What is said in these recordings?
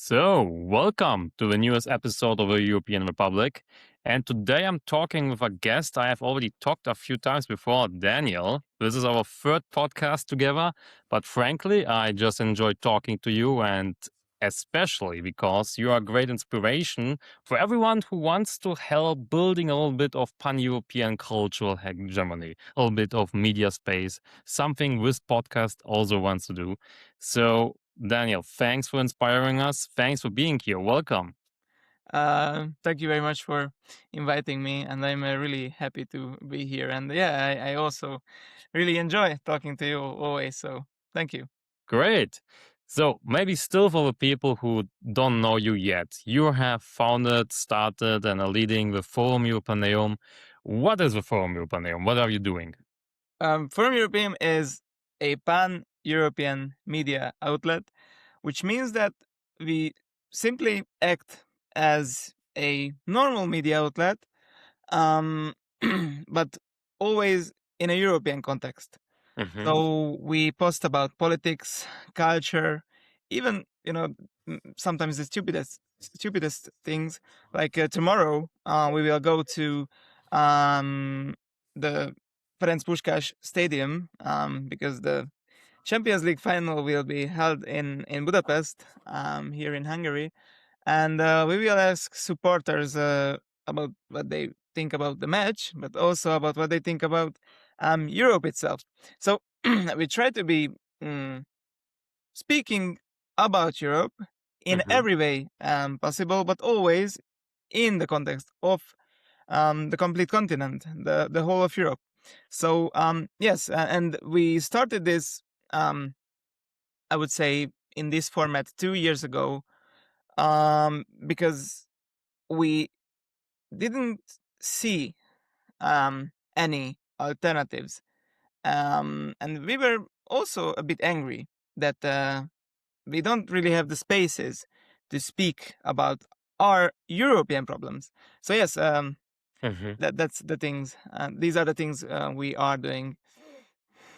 So, welcome to the newest episode of the European Republic. And today I'm talking with a guest I have already talked a few times before, Daniel. This is our third podcast together, but frankly, I just enjoyed talking to you, and especially because you are a great inspiration for everyone who wants to help building a little bit of pan-European cultural hegemony, a little bit of media space, something this podcast also wants to do. So, Daniel, thanks for inspiring us. Thanks for being here. Welcome. Thank you very much for inviting me, and I'm really happy to be here. And yeah, I also really enjoy talking to you always. So thank you. Great. So, maybe still for the people who don't know you yet, you have founded, started, and are leading the Forum Europaeum. What is the Forum Europaeum? What are you doing? Forum Europaeum is a pan-European media outlet, which means that we simply act as a normal media outlet, um, but always in a European context. Mm-hmm. So we post about politics, culture, even sometimes the stupidest things. Like tomorrow, we will go to the Ferenc Puskás Stadium because the Champions League final will be held in Budapest, here in Hungary, and we will ask supporters about what they think about the match, but also about what they think about Europe itself. So we try to be speaking about Europe in Mm-hmm. every way possible, but always in the context of the complete continent, the whole of Europe. So yes, and we started this, I would say, in this format 2 years ago, because we didn't see any alternatives, and we were also a bit angry that we don't really have the spaces to speak about our European problems. So yes, Mm-hmm. that's the things. These are the things we are doing.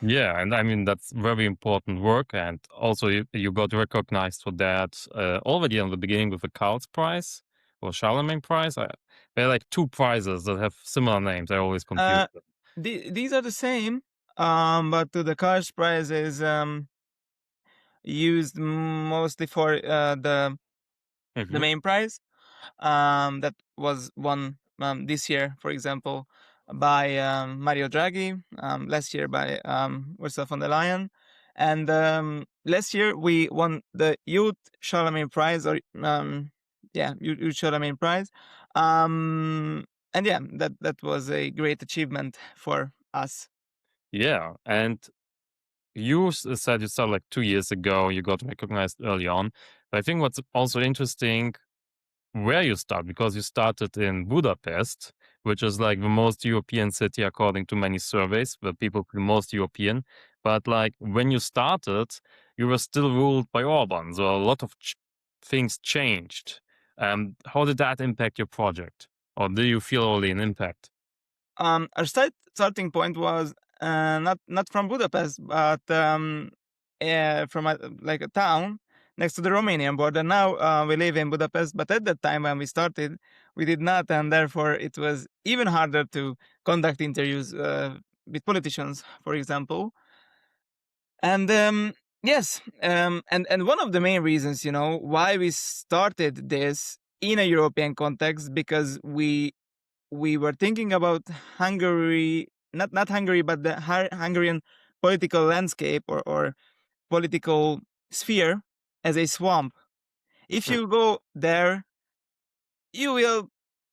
Yeah, and I mean, that's very important work. And also, you got recognized for that already on the beginning with the Karls Prize or Charlemagne Prize. There are like two prizes that have similar names. I always confuse Uh, them. these are the same, but the Cars prize is used mostly for the Mm-hmm. main prize. That was won this year, for example, by Mario Draghi, last year by Ursula von der Leyen, and last year we won the Youth Charlemagne Prize, or Youth Charlemagne Prize, and yeah, that was a great achievement for us. Yeah, and you said you started like 2 years ago. You got recognized early on. But I think what's also interesting where you start, because you started in Budapest, which is like the most European city according to many surveys, where people feel most European. But like when you started, you were still ruled by Orban, so a lot of things changed. How did that impact your project, or do you feel only an impact? Our starting point was not from Budapest, but from like a town next to the Romanian border. Now we live in Budapest, but at that time when we started, we did not, and therefore it was even harder to conduct interviews with politicians, for example. And yes, and one of the main reasons, why we started this in a European context, because we were thinking about Hungary, not Hungary, but the Hungarian political landscape, or political sphere, as a swamp. If Mm. you go there, you will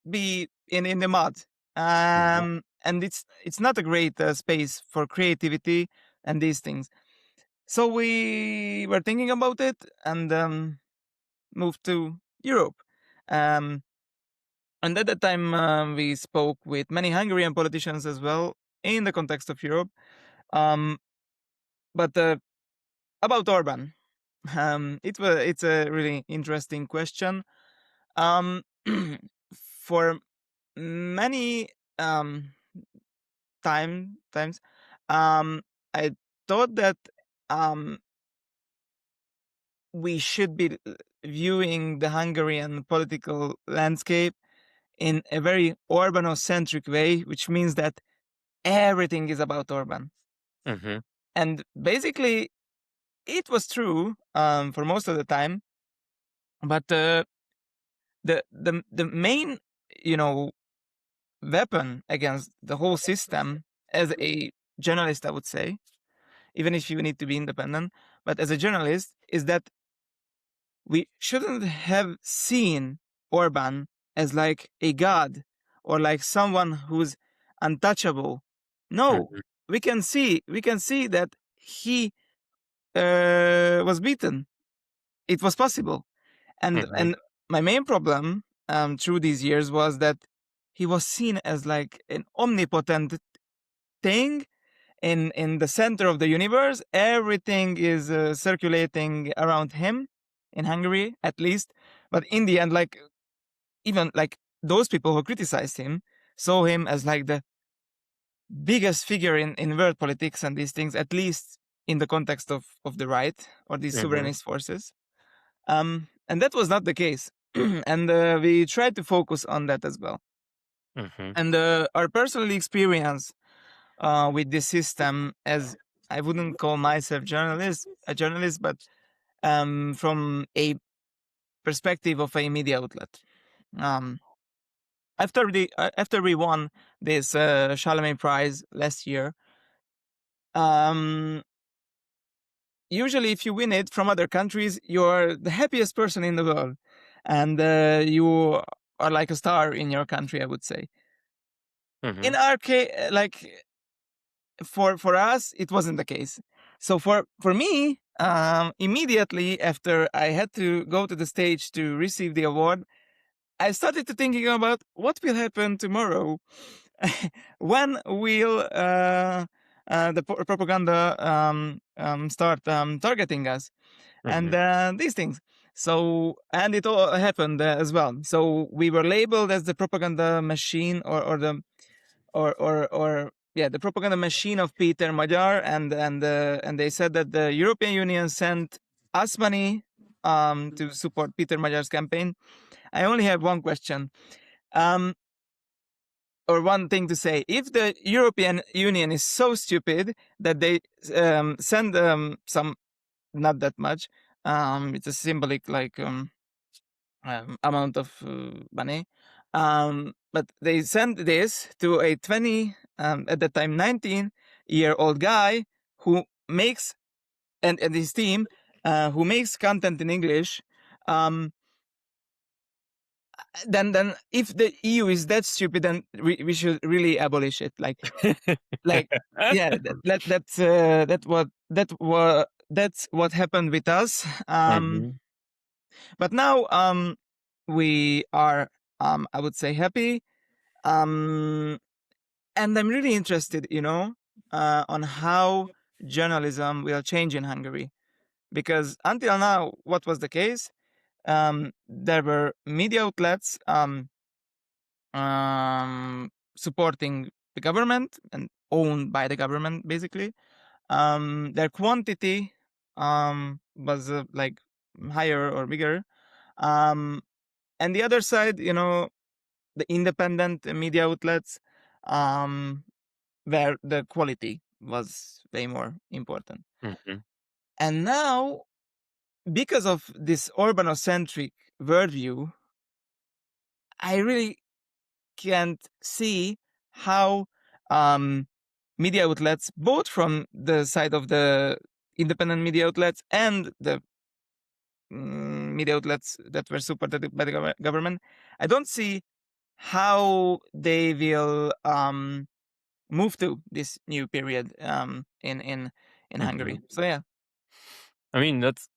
be in the mud, Yeah. and it's not a great space for creativity and these things. So we were thinking about it, and moved to Europe. Um, And at that time, we spoke with many Hungarian politicians as well in the context of Europe. Um, but about Orban, it's a really interesting question. Um, for many times, I thought that um, we should be viewing the Hungarian political landscape in a very Orbanocentric way, which means that everything is about Orban. Mm-hmm. And basically, it was true for most of the time, but the main, weapon against the whole system, as a journalist, I would say, even if you need to be independent, but as a journalist, is that we shouldn't have seen Orban as like a god or like someone who's untouchable. No, Mm-hmm. we can see that he was beaten. It was possible, and Mm-hmm. and my main problem through these years was that he was seen as like an omnipotent thing in the center of the universe. Everything is circulating around him in Hungary, at least. But in the end, like even like those people who criticized him saw him as like the biggest figure in world politics and these things, at least in the context of the right or these Mm-hmm. sovereignist forces. And that was not the case. And we tried to focus on that as well. Mm-hmm. And our personal experience with this system, as I wouldn't call myself a journalist, but from a perspective of a media outlet. Um, after we won this Charlemagne Prize last year, usually if you win it from other countries, you're the happiest person in the world, and you are like a star in your country, I would say. Mm-hmm. In our case, like for us, it wasn't the case. So for me, immediately after I had to go to the stage to receive the award, I started to thinking about what will happen tomorrow. When will the propaganda start targeting us and these things? So, and it all happened as well. So we were labeled as the propaganda machine, or the or yeah, the propaganda machine of Péter Magyar, and they said that the European Union sent us money to support Péter Magyar's campaign. I only have one question. Or one thing to say: if the European Union is so stupid that they send some, not that much, it's a symbolic like amount of money, but they send this to a 20 at the time 19-year-old guy who makes, and his team who makes content in English. Then if the EU is that stupid, then we should really abolish it. Like yeah, that's what happened with us. Mm-hmm. But now we are, I would say, happy, and I'm really interested, on how journalism will change in Hungary, because until now, what was the case? There were media outlets supporting the government and owned by the government, basically. Their quantity was like higher or bigger. And the other side, the independent media outlets, where the quality was way more important. Mm-hmm. And now, because of this Urbanocentric worldview, I really can't see how media outlets, both from the side of the independent media outlets and the media outlets that were supported by the government, I don't see how they will move to this new period in Mm-hmm. Hungary. So yeah. I mean, that's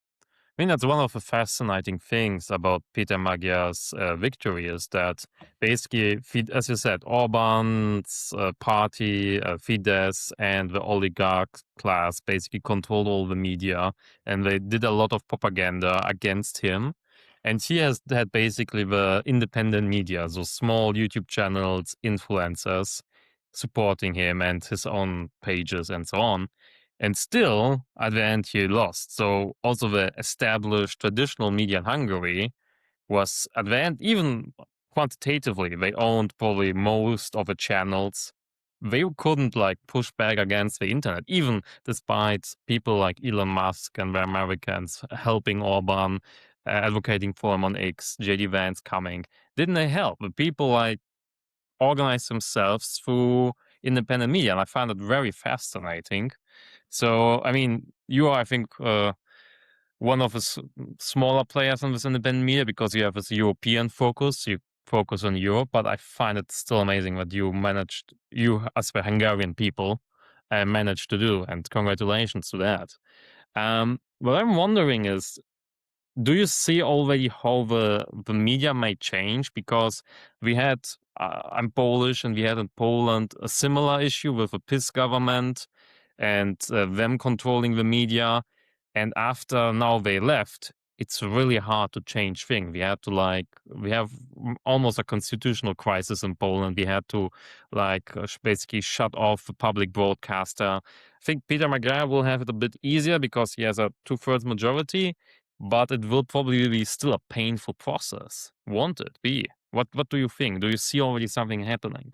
one of the fascinating things about Peter Magyar's victory is that basically, as you said, Orban's party, Fidesz, and the oligarch class basically controlled all the media, and they did a lot of propaganda against him. And he has had basically the independent media, so small YouTube channels, influencers supporting him and his own pages and so on. And still, at the end, he lost. So also the established traditional media in Hungary was, at the end, even quantitatively, they owned probably most of the channels. They couldn't like push back against the internet, even despite people like Elon Musk and the Americans helping Orban, advocating for him on X, JD Vance coming. Didn't they help? The people like organize themselves through independent media, and I found it very fascinating. So, I mean, you are, I think, one of the smaller players on this independent media because you have this European focus. You focus on Europe, but I find it still amazing that you as the Hungarian people, managed to do, and congratulations to that. What I'm wondering is, do you see already how the media may change? Because we had, I'm Polish, and we had in Poland a similar issue with the PiS government and them controlling the media. And after now they left, it's really hard to change things. We have almost a constitutional crisis in Poland. We had to basically shut off the public broadcaster. I think Péter Magyar will have it a bit easier because he has a 2/3 majority, but it will probably be still a painful process. Won't it be? What do you think? Do you see already something happening?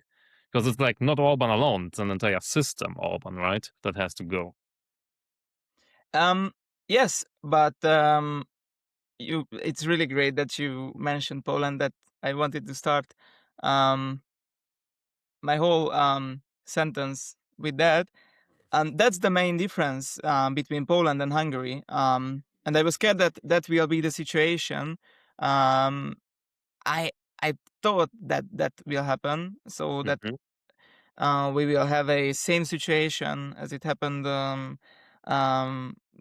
Because it's like not Orban alone; it's an entire system, Orban, right? That has to go. Yes, but it's really great that you mentioned Poland. That I wanted to start my whole sentence with that. That's the main difference between Poland and Hungary. And I was scared that that will be the situation. Um, I thought that that will happen, so that we will have a same situation as it happened,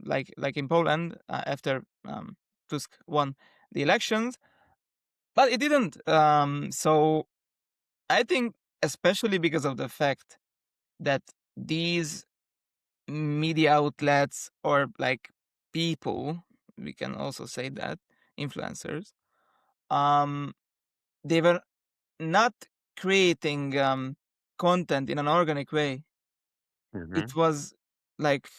like in Poland after Tusk won the elections, but it didn't. So I think, especially because of the fact that these media outlets, or like people, we can also say that influencers, they were not creating content in an organic way. It was like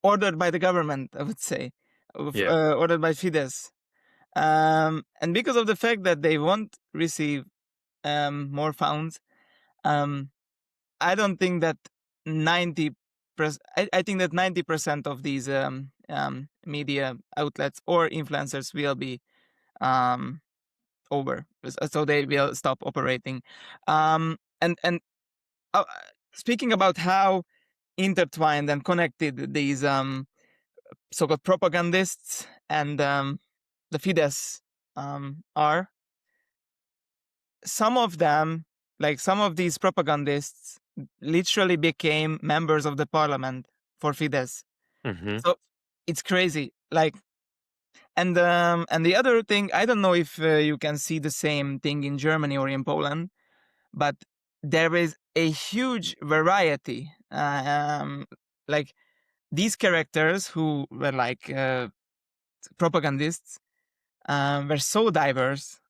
ordered by the government, I would say, Yeah. ordered by Fidesz. And because of the fact that they won't receive more funds, I don't think that 90%. I think that 90% of these media outlets or influencers will be over, so they will stop operating. And speaking about how intertwined and connected these so-called propagandists and the Fidesz are, some of them, like some of these propagandists, literally became members of the parliament for Fidesz. So it's crazy. Like, and the other thing, I don't know if you can see the same thing in Germany or in Poland, but there is a huge variety. Like these characters who were like propagandists were so diverse.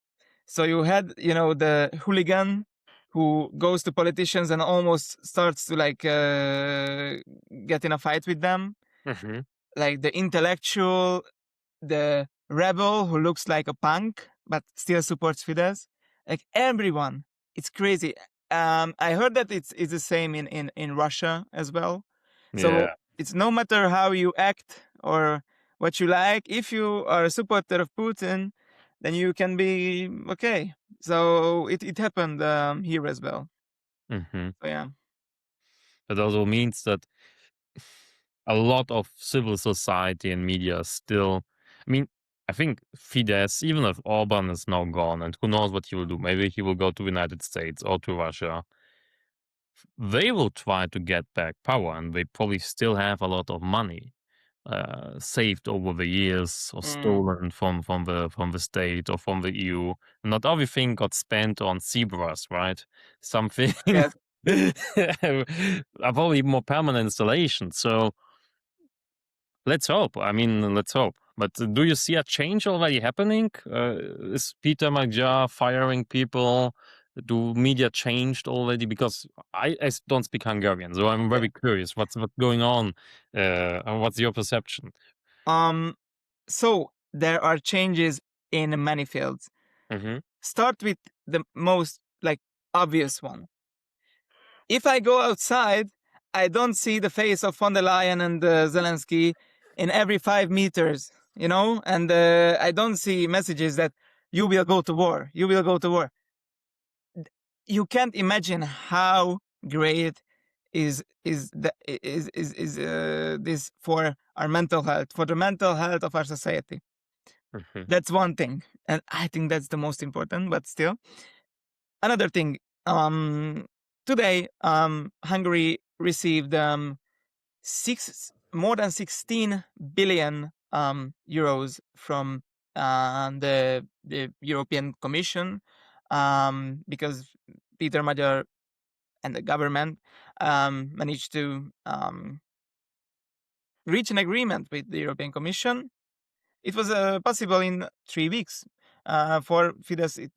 So you had, the hooligan who goes to politicians and almost starts to like get in a fight with them, like the intellectual, the rebel who looks like a punk but still supports Fidesz. Like everyone, it's crazy. I heard that it's the same in Russia as well. So Yeah. it's no matter how you act or what you like. If you are a supporter of Putin, then you can be okay. So it happened here as well. So yeah. That also means that a lot of civil society and media still, I mean, I think Fidesz, even if Orban is now gone, and who knows what he will do, maybe he will go to the United States or to Russia, they will try to get back power, and they probably still have a lot of money saved over the years or stolen from the state or from the EU. Not everything got spent on zebras, right? Something Yes. are probably more permanent installations. So let's hope. I mean, let's hope. But do you see a change already happening? Is Péter Magyar firing people? Do media changed already? Because I don't speak Hungarian, so I'm very curious. What's going on? What's your perception? So there are changes in many fields. Mm-hmm. Start with the most obvious one. If I go outside, I don't see the face of von der Leyen and Zelensky in every 5 meters, and I don't see messages that you will go to war. You will go to war. You can't imagine how great is this for our mental health, for the mental health of our society. Mm-hmm. That's one thing, and I think that's the most important. But still, another thing. Today, Hungary received more than 16 billion euros from the European Commission, because Péter Magyar and the government managed to reach an agreement with the European Commission. It was possible in 3 weeks. For Fidesz, it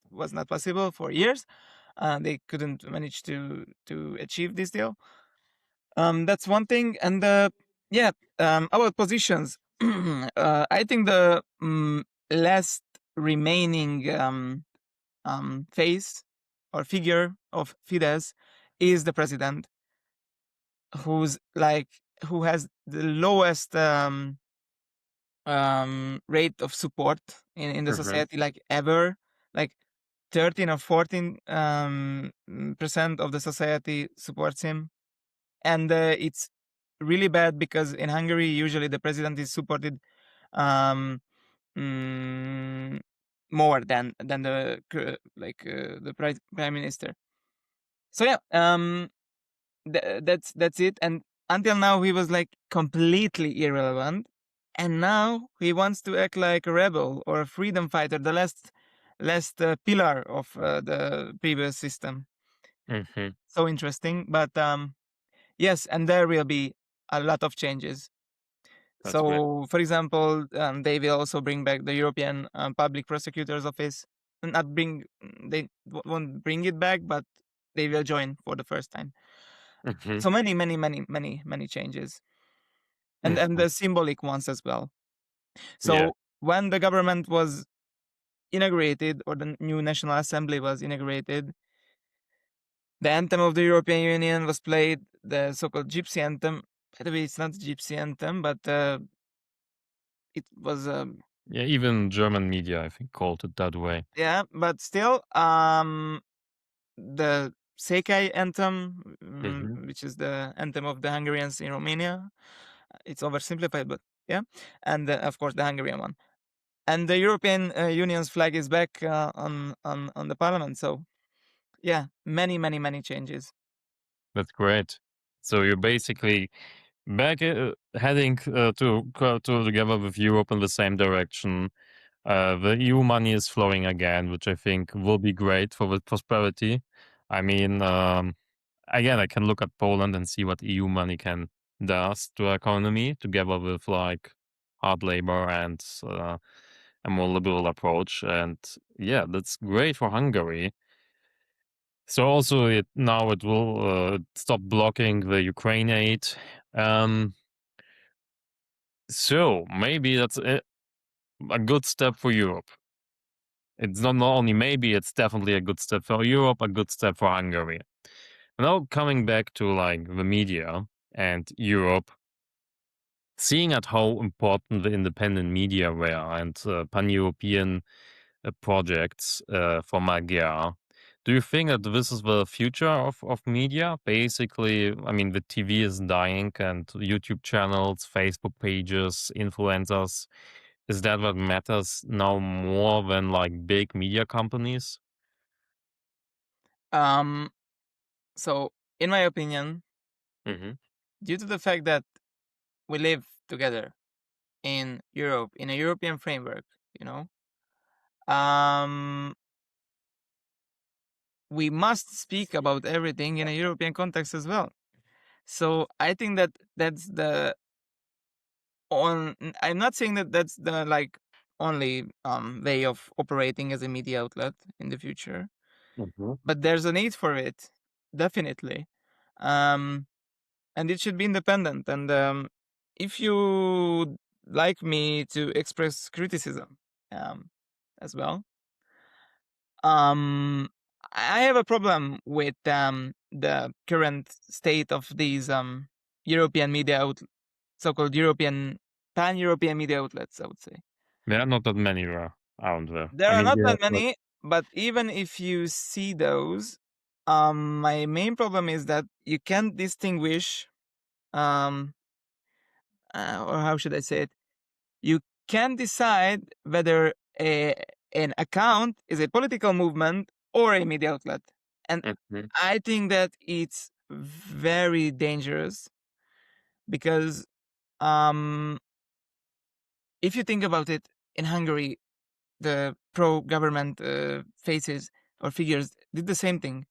was not possible for years. They couldn't manage to achieve this deal. That's one thing. And about positions, I think the last remaining face or figure of Fidesz is the president, who has the lowest rate of support in the Mm-hmm. society ever. 13 or 14 percent of the society supports him, and it's really bad because in Hungary usually the president is supported um, more than the prime minister. So that's it. And until now he was completely irrelevant, and now he wants to act like a rebel or a freedom fighter, the last pillar of the previous system. Mm-hmm. So interesting. But yes, and there will be a lot of changes. That's great. So, for example, they will also bring back the European Public Prosecutor's Office. Not bring, they won't bring it back, but they will join for the first time. Mm-hmm. So many changes, and Mm-hmm. the symbolic ones as well. So Yeah. when the government was inaugurated, or the new National Assembly was inaugurated, the anthem of the European Union was played, the so-called Gypsy anthem. By the way, it's not Gypsy anthem, but it was Yeah, even German media, I think, called it that way. yeah, but still, the Székely anthem, Mm-hmm. which is the anthem of the Hungarians in Romania. It's oversimplified, but yeah, and of course the Hungarian one. And the European Union's flag is back on the parliament. So yeah, many changes. That's great. So you're basically back heading to together with Europe in the same direction. The EU money is flowing again, which I think will be great for the prosperity. I mean, again, I can look at Poland and see what EU money can does to our economy, together with hard labor and a more liberal approach. And yeah, that's great for Hungary. So also now it will stop blocking the Ukraine aid. So maybe that's a good step for Europe. It's not only maybe, it's definitely a good step for Europe, a good step for Hungary. Now coming back to the media and Europe, seeing at how important the independent media were and pan-European projects for Magyar, do you think that this is the future of media? Basically, I mean, the TV is dying and YouTube channels, Facebook pages, influencers. Is that what matters now more than big media companies? So in my opinion, Hmm. due to the fact that we live together in Europe, in a European framework, you know, um, we must speak about everything in a European context as well. So I think that that's the I'm not saying that that's the only way of operating as a media outlet in the future, but there's a need for it, definitely. And it should be independent. And if you like me to express criticism as well, um, I have a problem with the current state of these European media so-called European pan-European media outlets, I would say. There are not that many around there. There I are mean, not yeah, that many, but even if you see those, my main problem is that you can't distinguish, um, or how should I say it? You can decide whether an account is a political movement or a media outlet. And Mhm, I think that it's very dangerous because um, if you think about it, in Hungary, the pro-government faces or figures did the same thing.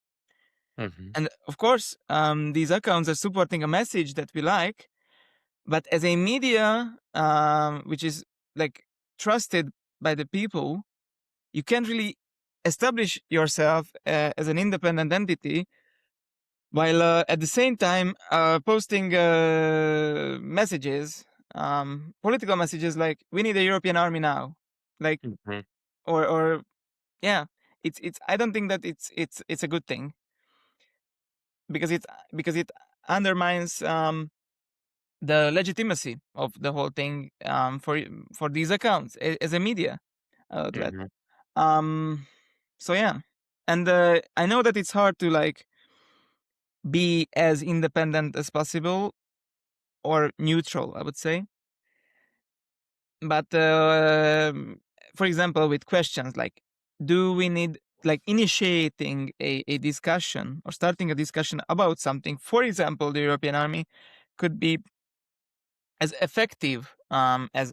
mhm, And of course, these accounts are supporting a message that we like, but as a media, which is like trusted by the people, you can't really establish yourself as an independent entity while at the same time posting messages, political messages like "We need a European army now," like mhm, or yeah, it's. I don't think that it's a good thing because it undermines the legitimacy of the whole thing for these accounts as a media outlet. mhm, Um, so yeah, and I know that it's hard to like be as independent as possible or neutral, I would say. But for example, with questions like, do we need like initiating a discussion or starting a discussion about something? For example, the European Army could be as effective as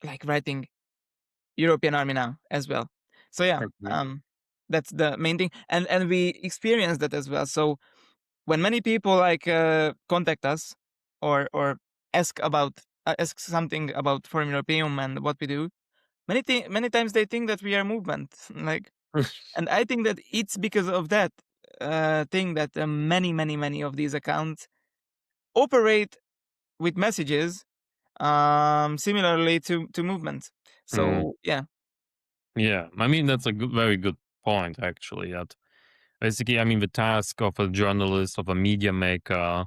like writing European Army now as well. So yeah, mhm, that's the main thing, and we experience that as well. So when many people like contact us or ask something about Forum Europaeum and what we do, many times they think that we are a movement, like, and I think that it's because of that thing that many of these accounts operate with messages similarly to movements. mhm. So yeah. Yeah, I mean that's a very good point actually. That basically, I mean, the task of a journalist, of a media maker,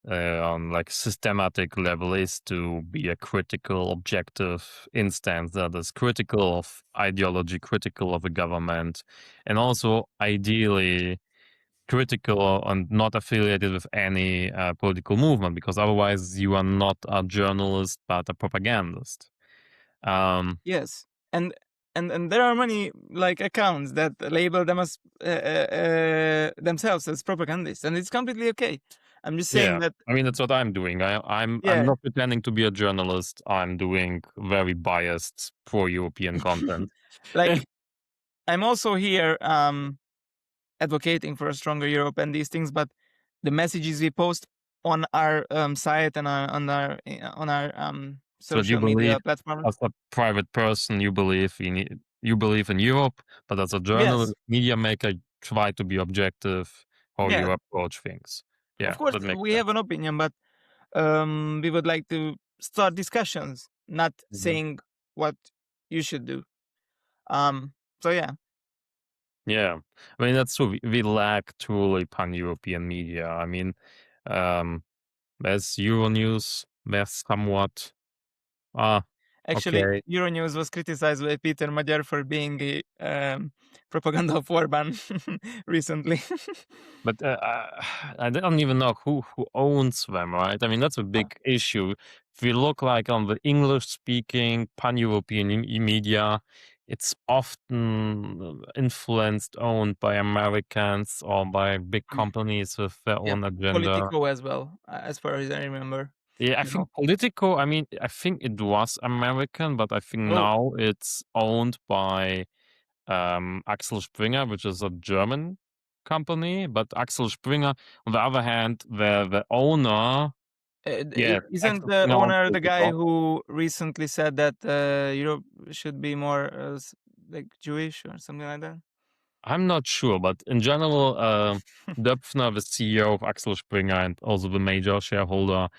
on like systematic level is to be a critical, objective instance that is critical of ideology, critical of the government, and also ideally critical and not affiliated with any political movement, because otherwise you are not a journalist but a propagandist. Um, Yes, and and there are many like accounts that label them as themselves as propagandists, and it's completely okay. I'm just saying yeah, that I mean that's what I'm doing. I'm yeah, not pretending to be a journalist. I'm doing very biased pro-European content. like I'm also here advocating for a stronger Europe and these things, but the messages we post on our site and on our So you social believe, media platforms. as a private person, you believe in Europe, but as a Yes, journalist, media maker, try to be objective how yeah, you approach things. of Yeah, course that makes we have sense. an opinion, but we would like to start discussions, not Mhm. saying what you should do. Um, so yeah, Yeah, I mean that's true. We lack truly pan-European media. I mean, um, there's Euronews, there's somewhat. Ah, actually, okay. Euronews was criticized by Péter Magyar for being a propaganda of Orban recently. But I don't even know who owns them, right? I mean, that's a big issue. If we look like on the English-speaking pan-European media, it's often influenced, owned by Americans or by big companies with their Yeah, own agenda. Politico as well, as far as I remember. Yeah, I You know. think Politico. I mean, I think it was American, but I think Oh, now it's owned by Axel Springer, which is a German company. But Axel Springer, on the other hand, the owner, yeah, isn't Axel the Springer owns owner the guy Politico. who recently said that Europe should be more like Jewish or something like that? I'm not sure, but in general, Döpfner, the CEO of Axel Springer and also the major shareholder,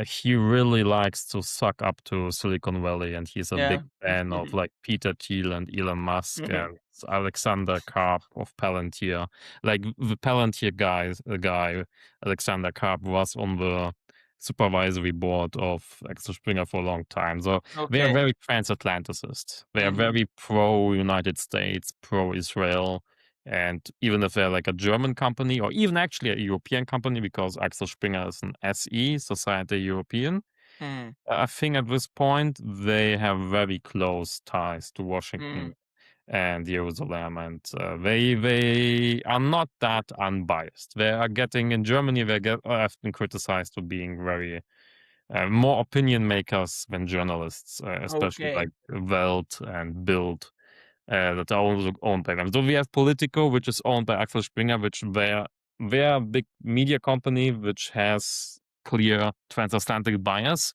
he really likes to suck up to Silicon Valley, and he's a big Yeah. fan of like Peter Thiel and Elon Musk Mhm. and Alexander Karp of Palantir. Like the Palantir guy, Alexander Karp, was on the supervisory board of Axel Springer for a long time. So they are Okay. very transatlanticist. They are Mhm. very pro United States, pro Israel. And even if they're like a German company or even actually a European company, because Axel Springer is an SE, Society European, Mhm. I think at this point they have very close ties to Washington Mhm. and Jerusalem, and they are not that unbiased. They are getting in Germany. They get often criticized for being very more opinion makers than journalists, especially Okay. like Welt and Bild that are also owned by them. So we have Politico, which is owned by Axel Springer, which they're a big media company which has clear transatlantic bias,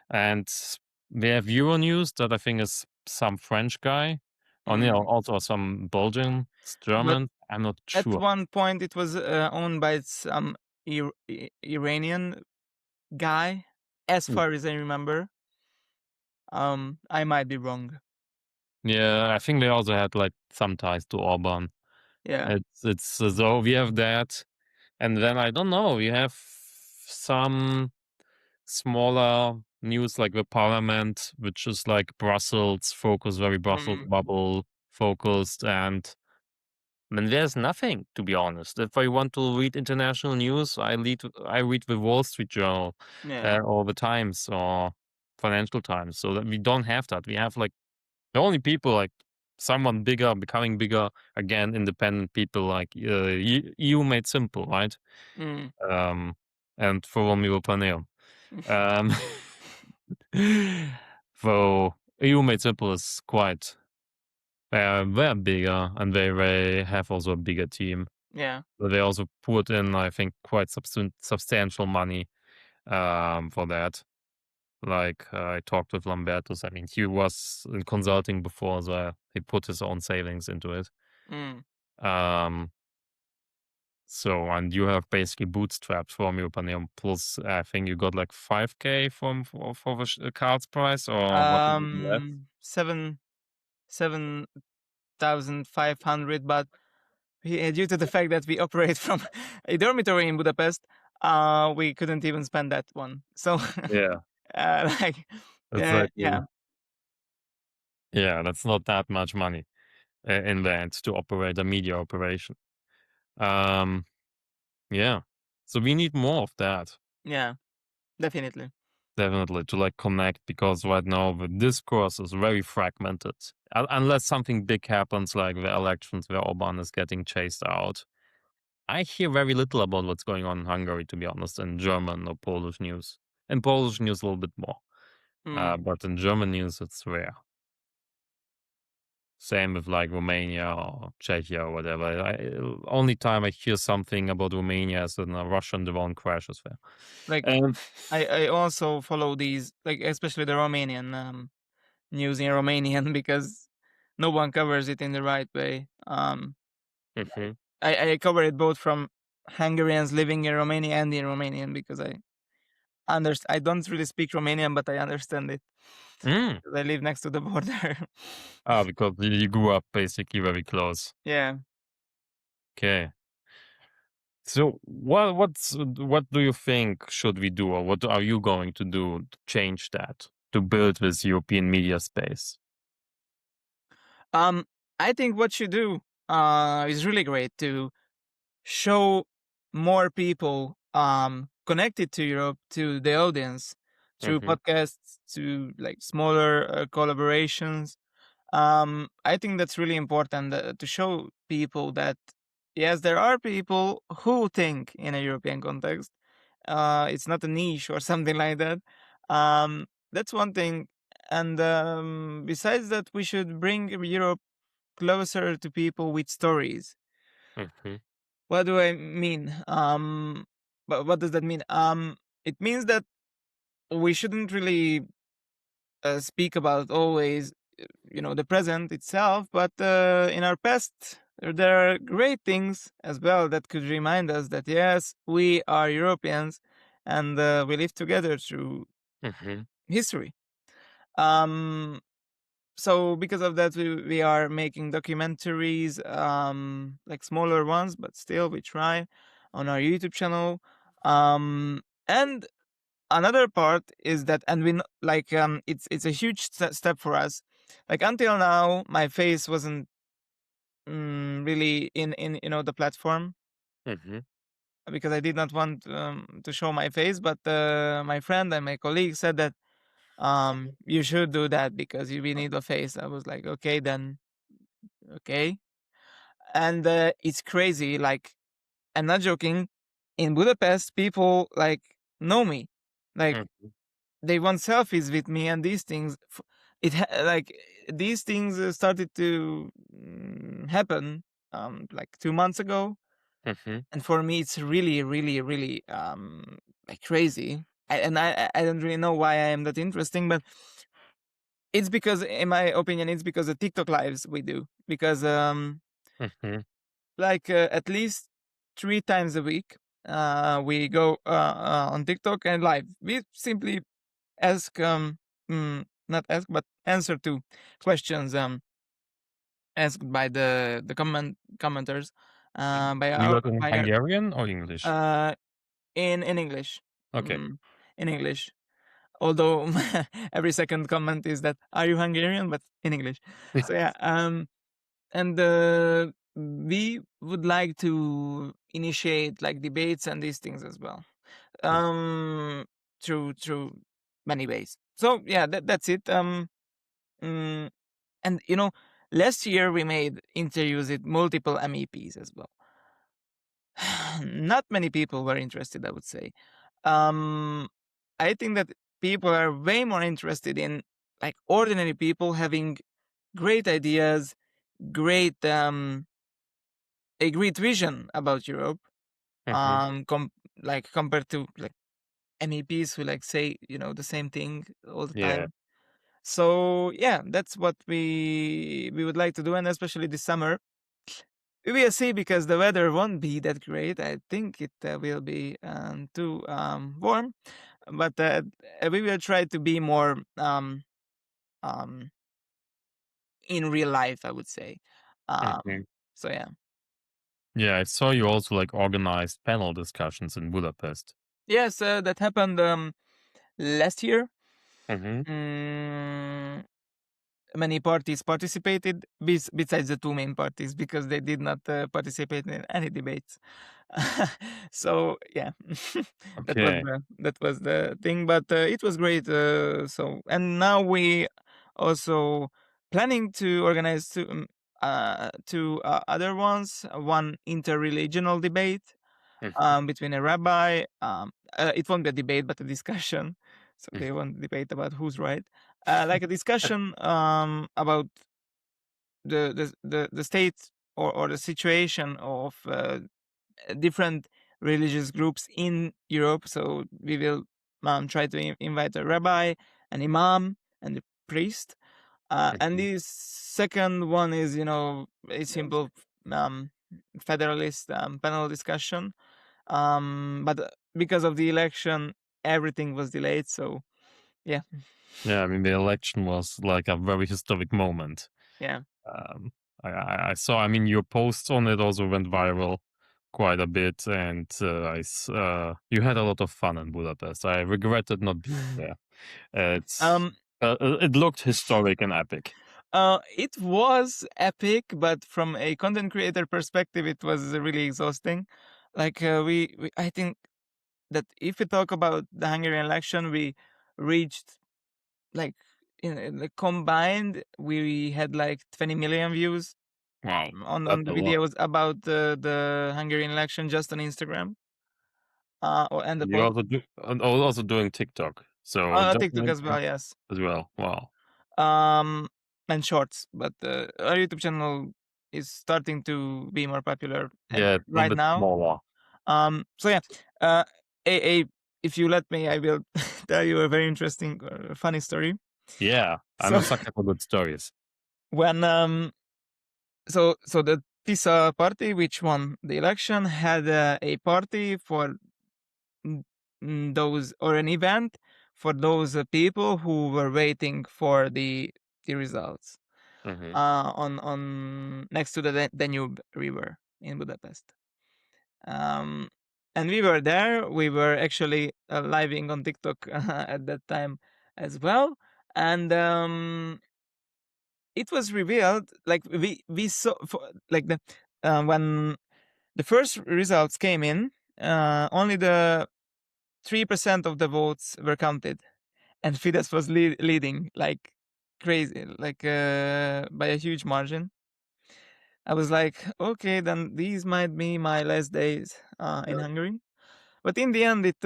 and we have Euronews that I think is some French guy, or Mhm. also some Belgian, But German. I'm not at sure. one point, it was owned by some Iranian guy, as Mm. far as I remember. I might be wrong. Yeah, I think they also had like some ties to Orban. Yeah. It's so we have that, and then I don't know. We have some smaller news like the parliament, which is like Brussels focused, very Brussels Mhm. bubble focused. And I mean, there's nothing, to be honest. If I want to read international news, I read the Wall Street Journal Yeah. or the Times or Financial Times. So that we don't have that. We have like the only people like someone bigger becoming bigger again, independent people like EU Made Simple, right? Mhm. Um, and Forum Europaeum. Um, so EU Made Simple is quite they're bigger and they have also a bigger team. Yeah. But they also put in, I think, quite substantial money for that. Like I talked with Lambertus. I mean, he was in consulting before, so he put his own savings into it. Mhm. Um, so and you have basically bootstrapped from your Paneum plus. I think you got like 5K for the cards price, or what did you invest? 7,500, but due to the fact that we operate from a dormitory in Budapest, we couldn't even spend that one. So, Yeah, like, it's like yeah, yeah, that's not that much money in the end to operate a media operation. Um, yeah, so we need more of that. yeah, definitely. Definitely to like connect because right now the discourse is very fragmented. Unless something big happens, like the elections where Orban is getting chased out, I hear very little about what's going on in Hungary, to be honest, in German or Polish news. In Polish news, a little bit more, Mm. but in German news, it's rare. Same with like Romania or Czechia or whatever. Only time I hear something about Romania is when a Russian drone crashes there. Like, And I also follow these, like, especially the Romanian news in Romanian because no one covers it in the right way. Mhm. I cover it both from Hungarians living in Romania and in Romanian because I don't really speak Romanian, but I understand it. Mm. 'Cause I live next to the border. Because you grew up basically very close. Yeah. Okay. So what do you think should we do, or what are you going to do to change that, to build this European media space? Um, I think what you do is really great to show more people connected to Europe to the audience through Hmm. podcasts, to like smaller collaborations. I think that's really important to show people that yes, there are people who think in a European context. It's not a niche or something like that. That's one thing. And besides that, we should bring Europe closer to people with stories. Hmm. What do I mean? But what does that mean? It means that we shouldn't really speak about always, the present itself, but in our past, there are great things as well that could remind us that yes, we are Europeans, and we live together through Mhm. history. Um, so because of that, we are making documentaries, like smaller ones, but still we try on our YouTube channel. And another part is that, and it's a huge step for us. Like until now, my face wasn't really in the platform, Mhm. because I did not want to show my face. But my friend and my colleague said that you should do that because we need a face. I was like, okay, then okay. And it's crazy. Like, I'm not joking. In Budapest, people like know me. Like, Mhm. they want selfies with me and these things. Like these things started to happen like 2 months ago, Mhm. and for me it's really, really, really like crazy. I don't really know why I am that interesting, but it's because, in my opinion, it's because of TikTok lives we do. Because Mhm. like at least 3 times a week, we go on TikTok and live. We simply ask, not ask, but answer to questions asked by the commenters, You got in by our, Hungarian or English? uh, in English, Okay. mm, in English. Although every second comment is that, "Are you Hungarian?" But in English. So yeah, and we would like to initiate like debates and these things as well, um, through many ways. So yeah, that's it. Mm, and last year we made interviews with multiple MEPs as well. Not many people were interested, I would say. Um, I think that people are way more interested in like ordinary people having great ideas, great a great vision about Europe. Mhm. Like compared to like MEPs who like say the same thing all the Yeah. time. So yeah, that's what we would like to do, and especially this summer. We will see, because the weather won't be that great. I think it will be too warm, but we will try to be more um, in real life, I would say. Mhm. So yeah, Yeah, I saw you also like organized panel discussions in Budapest. yes, that happened last year. Mhm. Mm, Many parties participated, besides the two main parties, because they did not participate in any debates. So yeah, Okay. that was the thing, but it was great. So, and now we also planning to organize two other ones. One interreligious debate Mhm. between a rabbi. It won't be a debate, but a discussion. So Mhm. they won't debate about who's right. Like a discussion about the state, or the situation of different religious groups in Europe. So we will try to invite a rabbi, an imam, and a priest. And Mhm. the second one is, a simple um, federalist panel discussion. But because of the election, everything was delayed. So yeah, Yeah, I mean, the election was like a very historic moment. yeah. Um, I saw, I mean, your posts on it also went viral quite a bit, and you had a lot of fun in Budapest. I regretted not being there. It's Um, it looked historic and epic. it was epic, but from a content creator perspective, it was really exhausting. Like I think that if we talk about the Hungarian election, we reached like in the combined, we had like 20 million views Wow, on that's the a lot. videos about the Hungarian election just on Instagram, and the You're post, also doing TikTok, so just on TikTok as well. Instagram Yes, as well. Wow. um, and shorts. But our YouTube channel is starting to be more popular Yeah, it's a little right bit now. smaller. So yeah, uh, a if you let me, I will tell you a very interesting, funny story. Yeah, I'm So a sucker for good stories. when so the PiSA party, which won the election, had a party for those, or an event for those people who were waiting for the results on next to the Danube River in Budapest. And we were there. We were actually living on TikTok at that time as well. And it was revealed, like we saw, like when the first results came in, only the 3% of the votes were counted, and Fidesz was leading like crazy, like by a huge margin. I was like, okay, then these might be my last days in Hungary. But in the end, it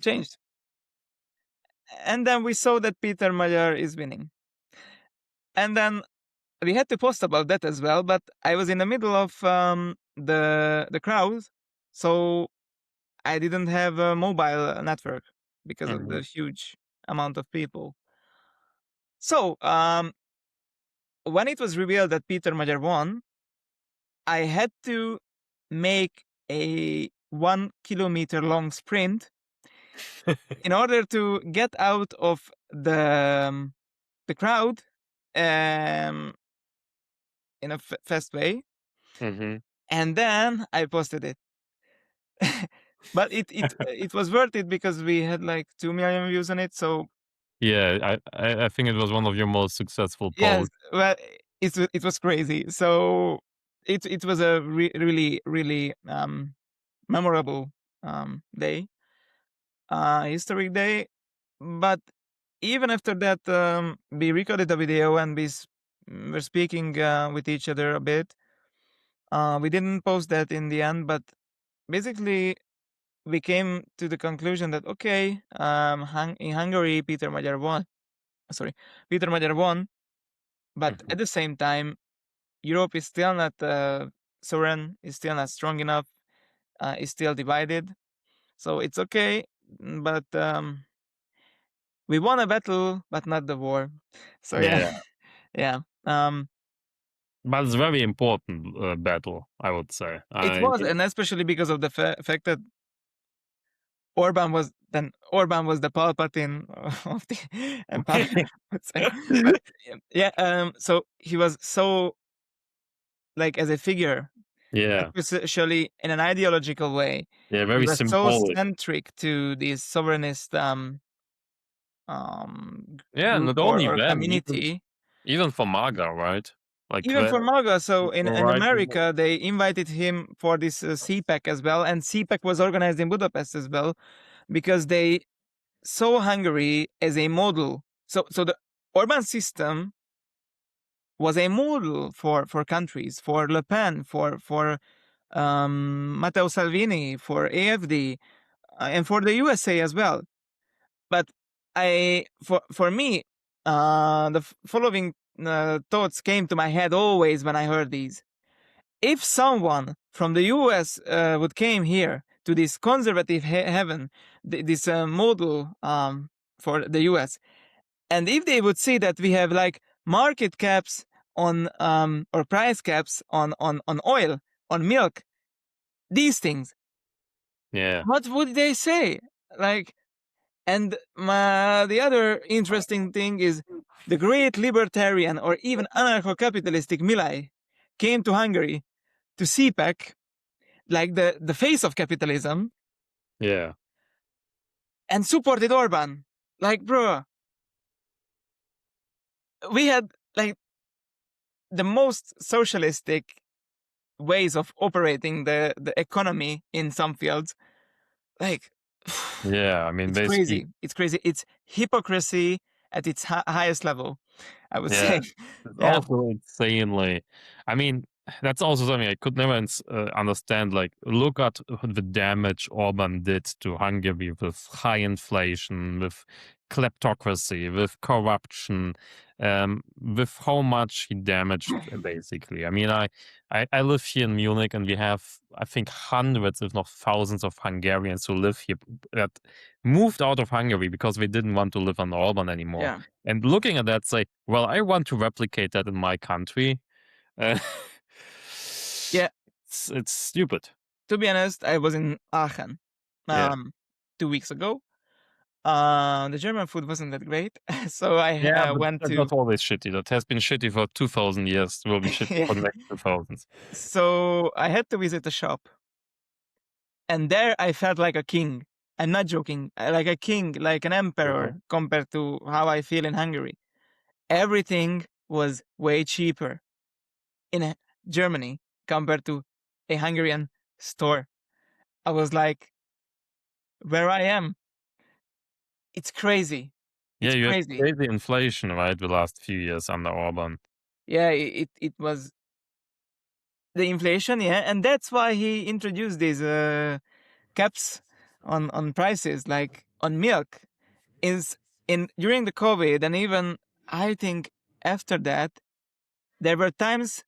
changed. And then we saw that Péter Magyar is winning. And then we had to post about that as well, but I was in the middle of the crowd, so I didn't have a mobile network because of the huge amount of people. So when it was revealed that Péter Magyar won, I had to make a 1 kilometer long sprint in order to get out of the crowd in a fast way. And then I posted it. But it was worth it because we had like 2 million views on it. So yeah, I think it was one of your most successful yes, posts. well, it was crazy. So it was a really memorable day, historic day. But even after that, we recorded a video and we were speaking with each other a bit. We didn't post that in the end, but basically we came to the conclusion that okay, in Hungary, Péter Magyar won. Péter Magyar won, but at the same time, Europe is still not sovereign, is still not strong enough, is still divided. So it's okay, but we won a battle, but not the war. So yeah, yeah. But it's a very important battle, I would say. It was, and especially because of the fact that Orban was the Palpatine of the empire. I would say. But, yeah. So he was so, like, as a figure, especially in an ideological way. Yeah, very he was symbolic. so centric to these sovereignist not only or them, community. even for MAGA, right? Like Even for MAGA, so in America, they invited him for this CPAC as well, and CPAC was organized in Budapest as well, because they saw Hungary as a model. So the Orban system was a model for countries, for Le Pen, for Matteo Salvini, for AfD, and for the USA as well. But for me, the following thoughts came to my head always when I heard these. If someone from the US would came here to this conservative heaven, this model for the US, and if they would see that we have like market caps on or price caps on oil, on milk, these things, what would they say? Like, and the other interesting thing is the great libertarian or even anarcho-capitalistic Milei came to Hungary to CPAC, like the face of capitalism, and supported Orban. Like, bro, we had like the most socialistic ways of operating the economy in some fields. Like, I mean, it's crazy. It's crazy. It's hypocrisy at its highest level, I would say. It's also insanely. I mean, that's also something I could never understand. Like, look at the damage Orban did to Hungary with high inflation, with kleptocracy, with corruption, with how much he damaged, basically. I mean, I live here in Munich, and we have, I think, hundreds, if not thousands, of Hungarians who live here that moved out of Hungary because they didn't want to live under Orban anymore. Yeah. And looking at that, say, well, I want to replicate that in my country. Yeah. It's stupid. To be honest, I was in Aachen Yeah. 2 weeks ago. The German food wasn't that great, so I Yeah, but went that's to always shitty. That has been shitty for 2000 years. Will be shitty yeah. for the next 2000s. So I had to visit a shop, and there I felt like a king. I'm not joking, like a king, like an emperor compared to how I feel in Hungary. Everything was way cheaper in Germany compared to a Hungarian store. I was like, where I am, it's crazy. Yeah, It's you had crazy. crazy inflation, right, the last few years under Orban. Yeah, it was the inflation, yeah, and that's why he introduced these caps on prices, like on milk. Is in during the COVID, and even I think after that, there were times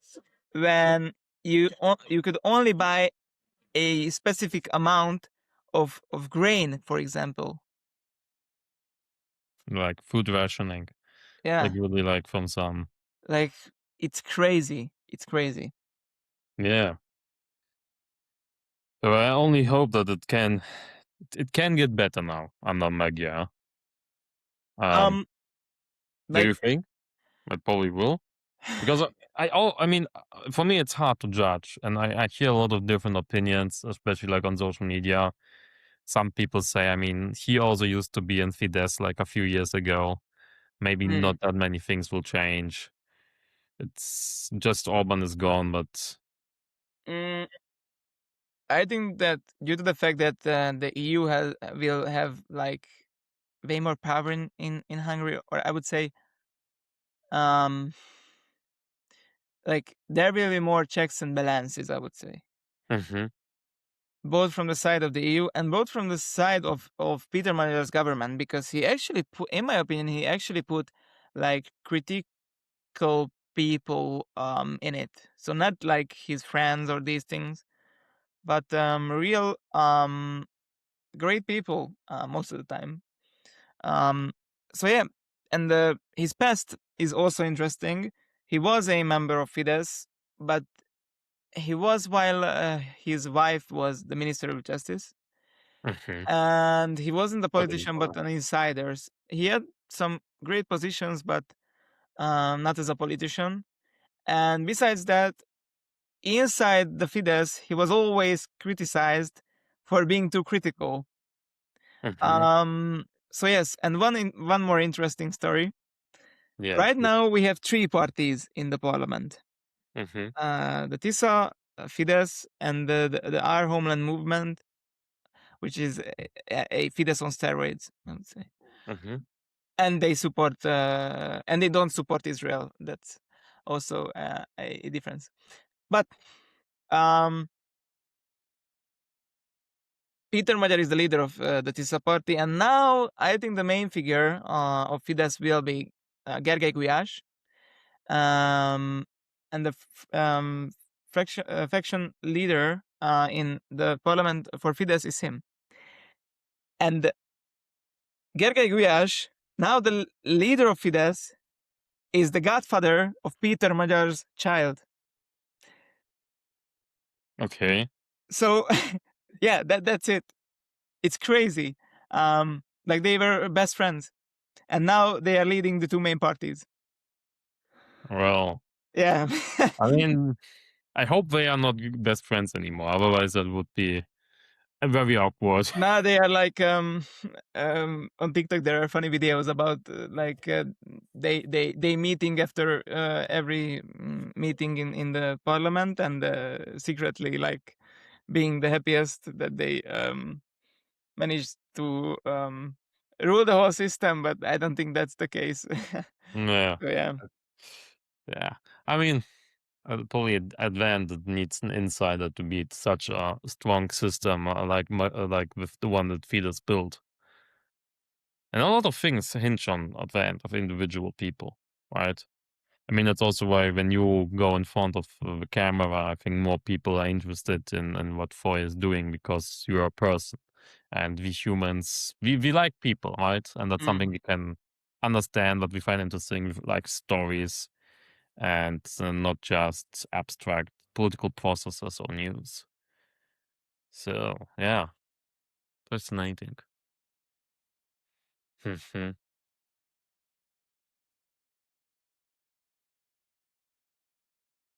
when you could only buy a specific amount of grain, for example. Like food rationing. Yeah, Like really like from some. like it's crazy. It's crazy. Yeah. So I only hope that it can get better now under Magyar. Um, Do you like think? It probably will. Because I mean, for me, it's hard to judge, and I hear a lot of different opinions, especially like on social media. Some people say, I mean, he also used to be in Fidesz like a few years ago. Maybe mm, not that many things will change. It's just Orban is gone, but mm, I think that due to the fact that the EU will have like way more power in Hungary, or I would say, um, like there will be more checks and balances. I would say Mhm, both from the side of the EU and both from the side of Peter Magyar's government, because he actually put, in my opinion, he actually put like critical people in it. So not like his friends or these things, but real great people most of the time. Um, so yeah, and his past is also interesting. He was a member of Fidesz, but he was while his wife was the Minister of Justice, mhm. and he wasn't a Okay. politician but an insider. He had some great positions, but not as a politician. And besides that, inside the Fidesz, he was always criticized for being too critical. Mhm. So yes, and one more interesting story. Yeah, Right true. now we have three parties in the parliament: Mhm, the TISA, Fidesz, and the Our Homeland Movement, which is a Fidesz on steroids, I would say. mhm. And they support, and they don't support Israel. That's also a difference. But um, Peter Magyar is the leader of the TISA party, and now I think the main figure of Fidesz will be Gergely Gulyás, um, and the faction leader in the parliament for Fidesz is him. And Gergely Gulyás, now the leader of Fidesz, is the godfather of Peter Magyar's child. Okay. So, yeah, that's it. It's crazy. Like they were best friends, and now they are leading the two main parties. Well, Yeah. I mean, I hope they are not best friends anymore. Otherwise, that would be very awkward. Now they are like on TikTok there are funny videos about like they meeting after every meeting in the parliament, and secretly like being the happiest that they managed to rule the whole system, but I don't think that's the case. Yeah. So yeah. Yeah. I mean, probably at the end it needs an insider to beat such a strong system like with the one that Fidesz built. And a lot of things hinge on at the end of individual people, right? I mean, that's also why when you go in front of the camera, I think more people are interested in what Foy is doing because you're a person. And we humans, we like people, right? And that's Mm. something we can understand, that we find interesting, like stories and not just abstract political processes or news. So yeah, fascinating. Mhm.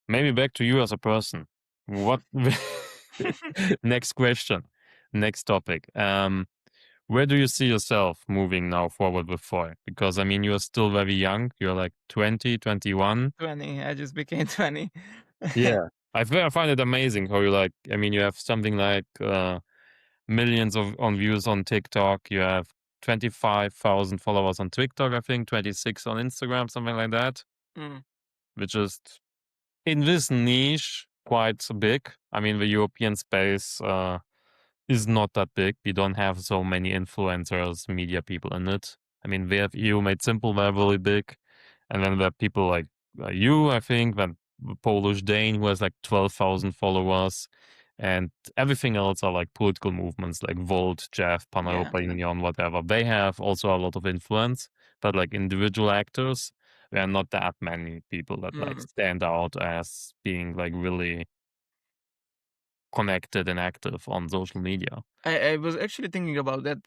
Maybe back to you as a person. What next question, next topic. Where do you see yourself moving now forward with Foy? Because I mean, you're still very young. You're like 20, 21. 20. I just became 20. Yeah. I find it amazing how you like, I mean, you have something like millions of on views on TikTok. You have 25,000 followers on TikTok, I think, 26 on Instagram, something like that, Mm. which is in this niche quite big. I mean, the European space is not that big. We don't have so many influencers, media people in it. I mean, we have EU Made Simple, they're really big. And then there are people like you, I think, then Polish Dane who has like 12,000 followers. And everything else are like political movements like Volt, Jeff, Yeah. paneuropean, whatever. They have also a lot of influence, but like individual actors, there are not that many people that like Mm. stand out as being like really connected and active on social media. I was actually thinking about that.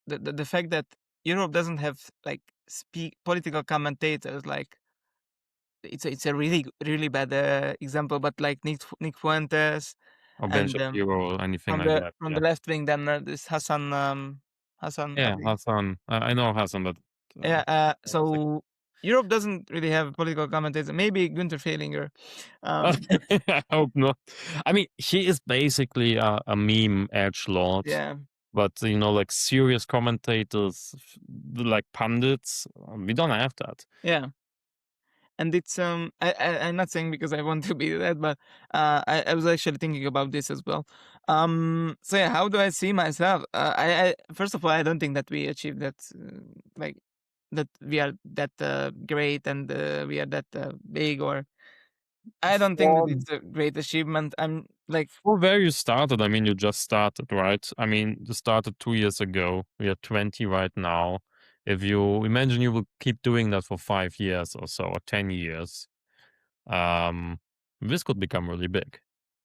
The fact that Europe doesn't have like speak political commentators, like it's a really bad example, but like Nick Fuentes Or Ben and Shapiro or anything from like the that. from Yeah. the left wing, then this Hassan Yeah, Ali. Hassan. I know Hassan, but Yeah. I was like, So Europe doesn't really have political commentators. Maybe Günther Fehlinger. Um, I hope not. I mean, he is basically a meme edgelord, yeah. but you know, like serious commentators, like pundits, we don't have that. Yeah. And it's I'm not saying because I want to be that, but I was actually thinking about this as well. So yeah, how do I see myself? I first of all, I don't think that we achieved that, like that we are that great and we are that big, or I don't think that For, it's a great achievement. I'm like, for where you started, I mean, you just started, right? I mean, you started 2 years ago. We are 20 right now. If you imagine you will keep doing that for 5 years or so, or 10 years, um, this could become really big.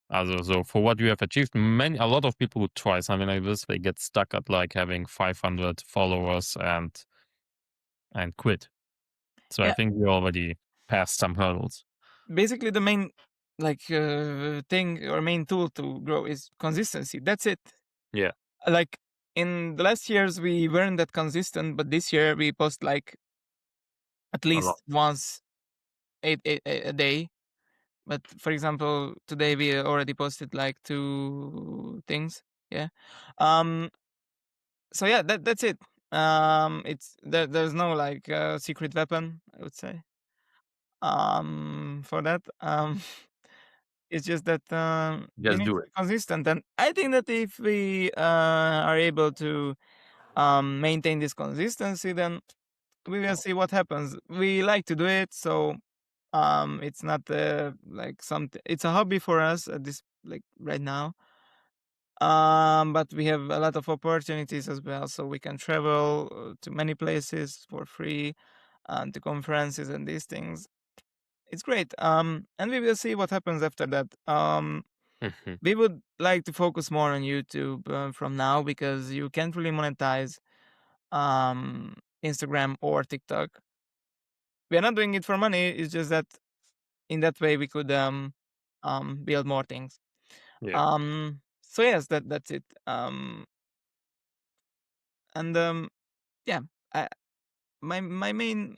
Also, so for what you have achieved, a lot of people who try something like this, they get stuck at like having 500 followers and quit. So I yeah, think we already passed some hurdles. basically the main like thing or main tool to grow is consistency. That's it. Yeah, Like in the last years we weren't that consistent, but this year we post like at a lot. least once a day. But for example, today we already posted like 2 things. Yeah. Um. So yeah, that's it. It's there's no like secret weapon, I would say. For that. It's just that you Just need do to it. be consistent, and I think that if we are able to maintain this consistency, then we will see what happens. We like to do it, so it's not like something. It's a hobby for us at this like right now. But we have a lot of opportunities as well, so we can travel to many places for free, to conferences and these things. It's great. And we will see what happens after that. Mhm. We would like to focus more on YouTube from now because you can't really monetize Instagram or TikTok. We are not doing it for money. It's just that in that way we could build more things. Yeah. So yes, that's it. And yeah, I, my main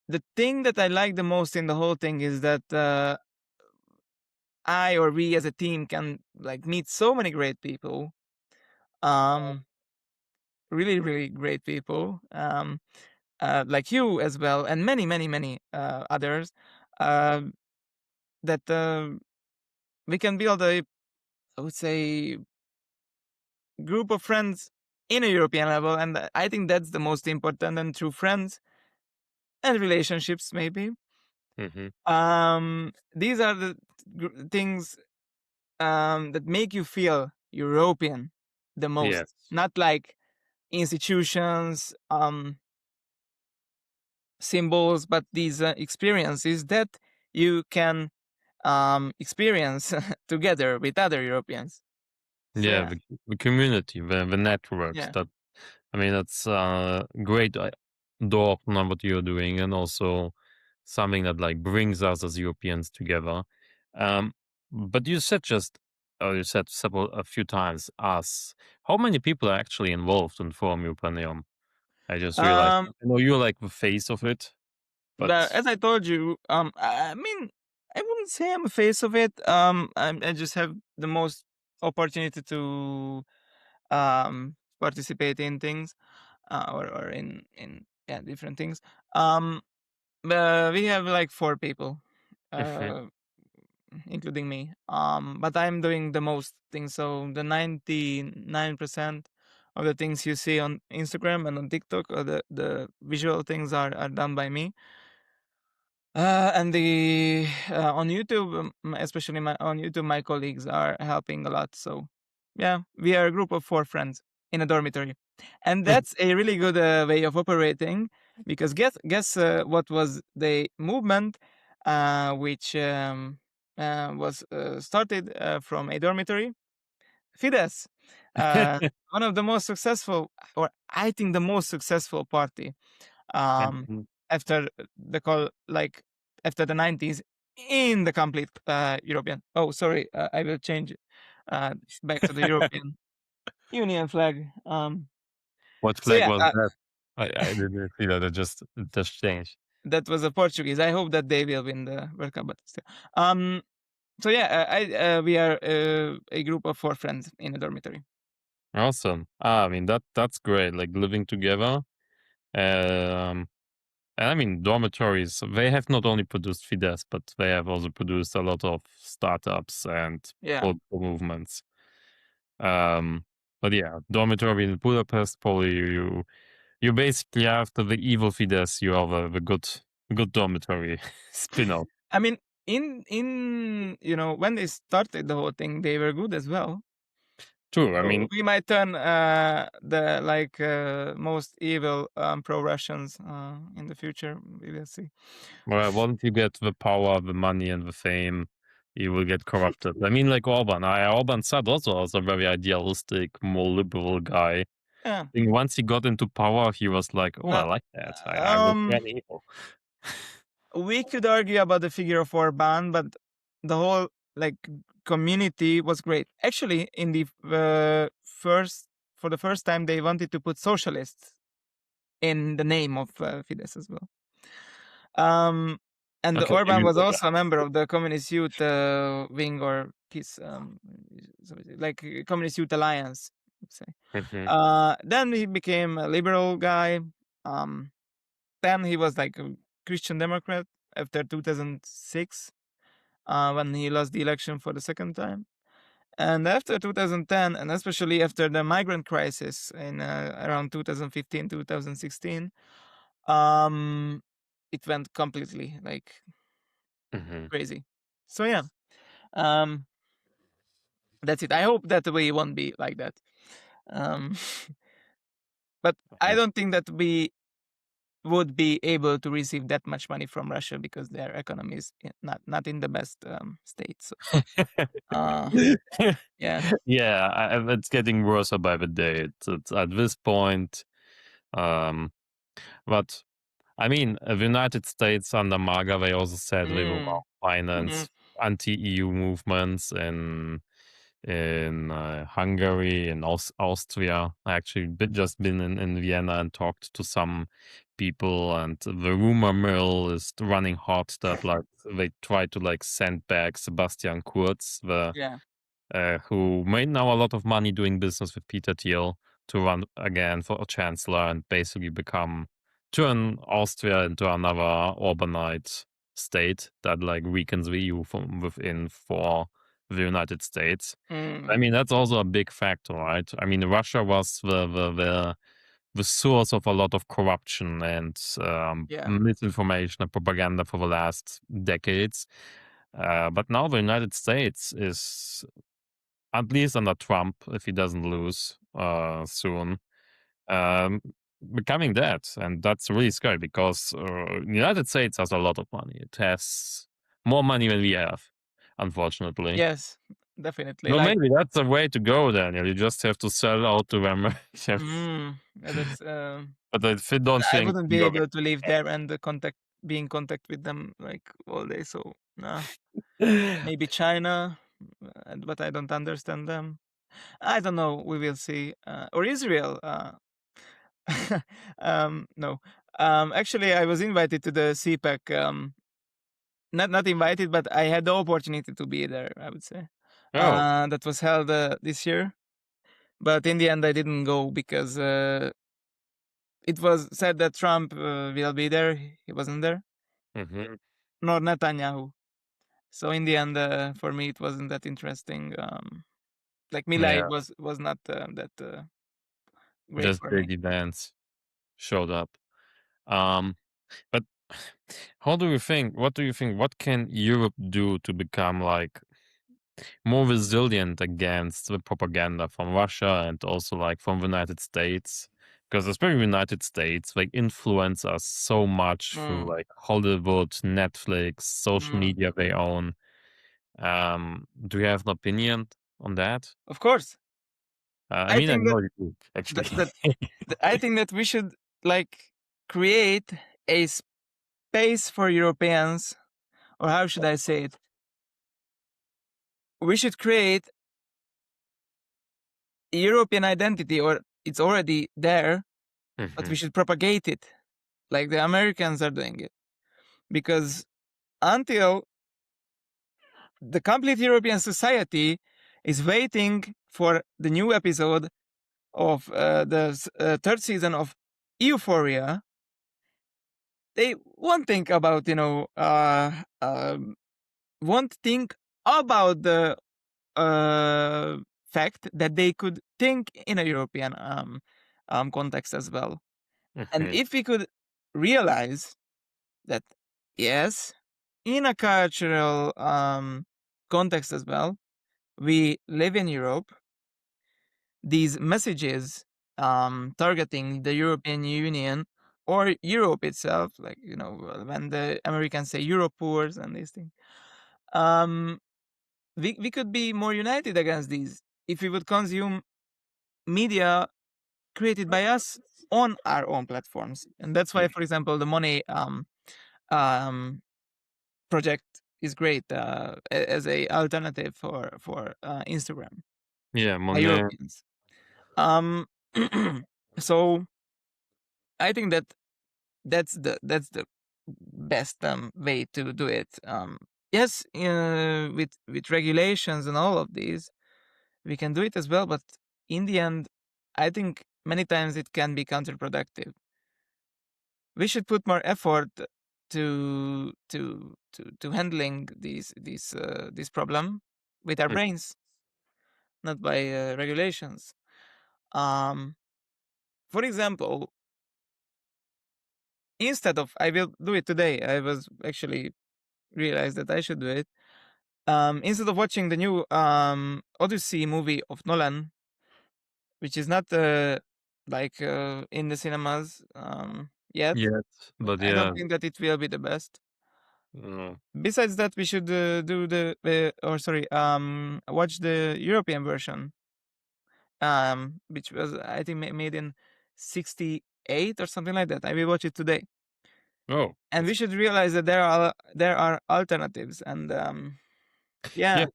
the thing that I like the most in the whole thing is that I or we as a team can like meet so many great people. Um, really great people. Like you as well, and many others. Um, that we can build a, I would say, group of friends in a European level, and I think that's the most important. And through friends and relationships, maybe. Hmm. These are the things that make you feel European the most. Yes. Not like institutions, symbols, but these experiences that you can experience together with other Europeans. So Yeah, yeah, the community, the networks. yeah. That I mean, that's great door opener what you're doing, and also something that like brings us as Europeans together. Um, but you said you said several a few times us. How many people are actually involved in Forum Europaeum? I just realized. Um, I know you're like the face of it, but but as I told you, I mean, I wouldn't say I'm a face of it. I just have the most opportunity to participate in things, or in yeah, different things. Um, we have like 4 people, uh, including me. But I'm doing the most things. So the 99% of the things you see on Instagram and on TikTok, or the visual things are done by me. And the on YouTube, especially on YouTube, my colleagues are helping a lot. So, yeah, we are a group of 4 friends in a dormitory, and that's a really good way of operating. Because guess what was the movement, which was started from a dormitory? Fidesz, uh, one of the most successful, or I think the most successful party, um, and after the call, like after the 90s, in the complete European. Oh, sorry, I will change uh, back to the European Union flag. what So flag yeah, was that? I didn't see that. It just changed. that was a Portuguese. I hope that they will win the World Cup, but still. So yeah, I we are a group of 4 friends in a dormitory. Awesome. I mean that's great. Like living together. Um, and I mean dormitories. They have not only produced Fidesz, but they have also produced a lot of startups and Yeah. political movements. Um, but yeah, dormitory in Budapest. Probably you basically after the evil Fidesz, you are the good dormitory spin-off. I mean, in when they started the whole thing, they were good as well. True. I So mean, we might turn the like most evil pro-Russians in the future. We will see. well, once you get the power, the money, and the fame, you will get corrupted. I mean, like Orban. Orban said also was a very idealistic, more liberal guy. I Yeah. think once he got into power, he was like, "Oh, I Now, like that. I will um, turn evil." we could argue about the figure of Orban, but the whole like community was great. Actually, in the first for the first time, they wanted to put socialists in the name of Fidesz as well. Um, and Okay, Orban you was know that. also a member of the Communist Youth Wing, or KISS, like Communist Youth Alliance, let's say. Mhm. Then he became a liberal guy. Um, then he was like a Christian Democrat after 2006, when he lost the election for the second time. And after 2010, and especially after the migrant crisis in around 2015, 2016, um, it went completely like Mhm. crazy. So yeah, um, that's it. I hope that we won't be like that. Um, but I don't think that we would be able to receive that much money from Russia, because their economy is not in the best state. So, uh, yeah, Yeah, it's getting worse by the day. It's at this point. Um, but I mean, the United States under MAGA, they also said they will mm, mm, finance anti-EU movements in Hungary and Austria. I actually just been in Vienna and talked to some people, and the rumor mill is running hot that like they try to like send back Sebastian Kurz, the yeah, who made now a lot of money doing business with Peter Thiel, to run again for a chancellor and basically turn Austria into another Orbanite state that like weakens the EU from within for the United States. I mm, mean, that's also a big factor, right? I mean, Russia was the source of a lot of corruption and yeah, misinformation and propaganda for the last decades. But now the United States is, at least under Trump, if he doesn't lose soon, um, becoming that. And that's really scary because the United States has a lot of money. It has more money than we have. unfortunately. Yes, definitely. No, Like, maybe that's the way to go, Daniel. You just have to sell out to them. yeah, that's. But if you don't I think wouldn't be you're able to live there and be in contact with them like all day. So, nah. Maybe China, but I don't understand them. I don't know. We will see. Or Israel. No. Actually, I was invited to the CPAC. Not invited, but I had the opportunity to be there, I would say. Oh. That was held this year. But in the end, I didn't go because it was said that Trump will be there. He wasn't there, Mhm. nor Netanyahu. So in the end, for me, it wasn't that interesting. Like Milei Yeah, was not that great just for me. big events showed up. Um, but how do you think? What do you think? What can Europe do to become like more resilient against the propaganda from Russia and also like from the United States? Because especially the United States, like influence us so much through Mm, like Hollywood, Netflix, social mm. media they own. Do you have an opinion on that? Of course, I I mean, I think that know you do, that, actually. that I think that we should like create a space for Europeans, or how should I say it? We should create a European identity, or it's already there, but we Mhm. should propagate it like the Americans are doing it. Because until the complete European society is waiting for the new episode of the third season of Euphoria, they won't think about, won't think about the fact that they could think in a European context as well. And Mhm. if we could realize that, yes, in a cultural context as well, we live in Europe, these messages targeting the European Union or Europe itself, like, when the Americans say Europoors and these things, um, we could be more united against these if we would consume media created by us on our own platforms. And that's why, Mm. for example, the Money um, project is great as a alternative for Instagram Yeah, by Monet. Europeans. Um, so I think that that's the best way to do it. Yes, with regulations and all of these, we can do it as well. But in the end, I think many times it can be counterproductive. We should put more effort to handling this problem with our Mm. brains, not by regulations. Um, for example, instead of I will do it today. I was actually realized that I should do it. Instead of watching the new Odyssey movie of Nolan, which is not in the cinemas yet, Yes, but I don't yeah. think that it will be the best. No. Besides that, we should do the or sorry, watch the European version, which was I think made in '68 or something like that. I will watch it today, Oh, and that's we should realize that there are alternatives, and yeah. yeah,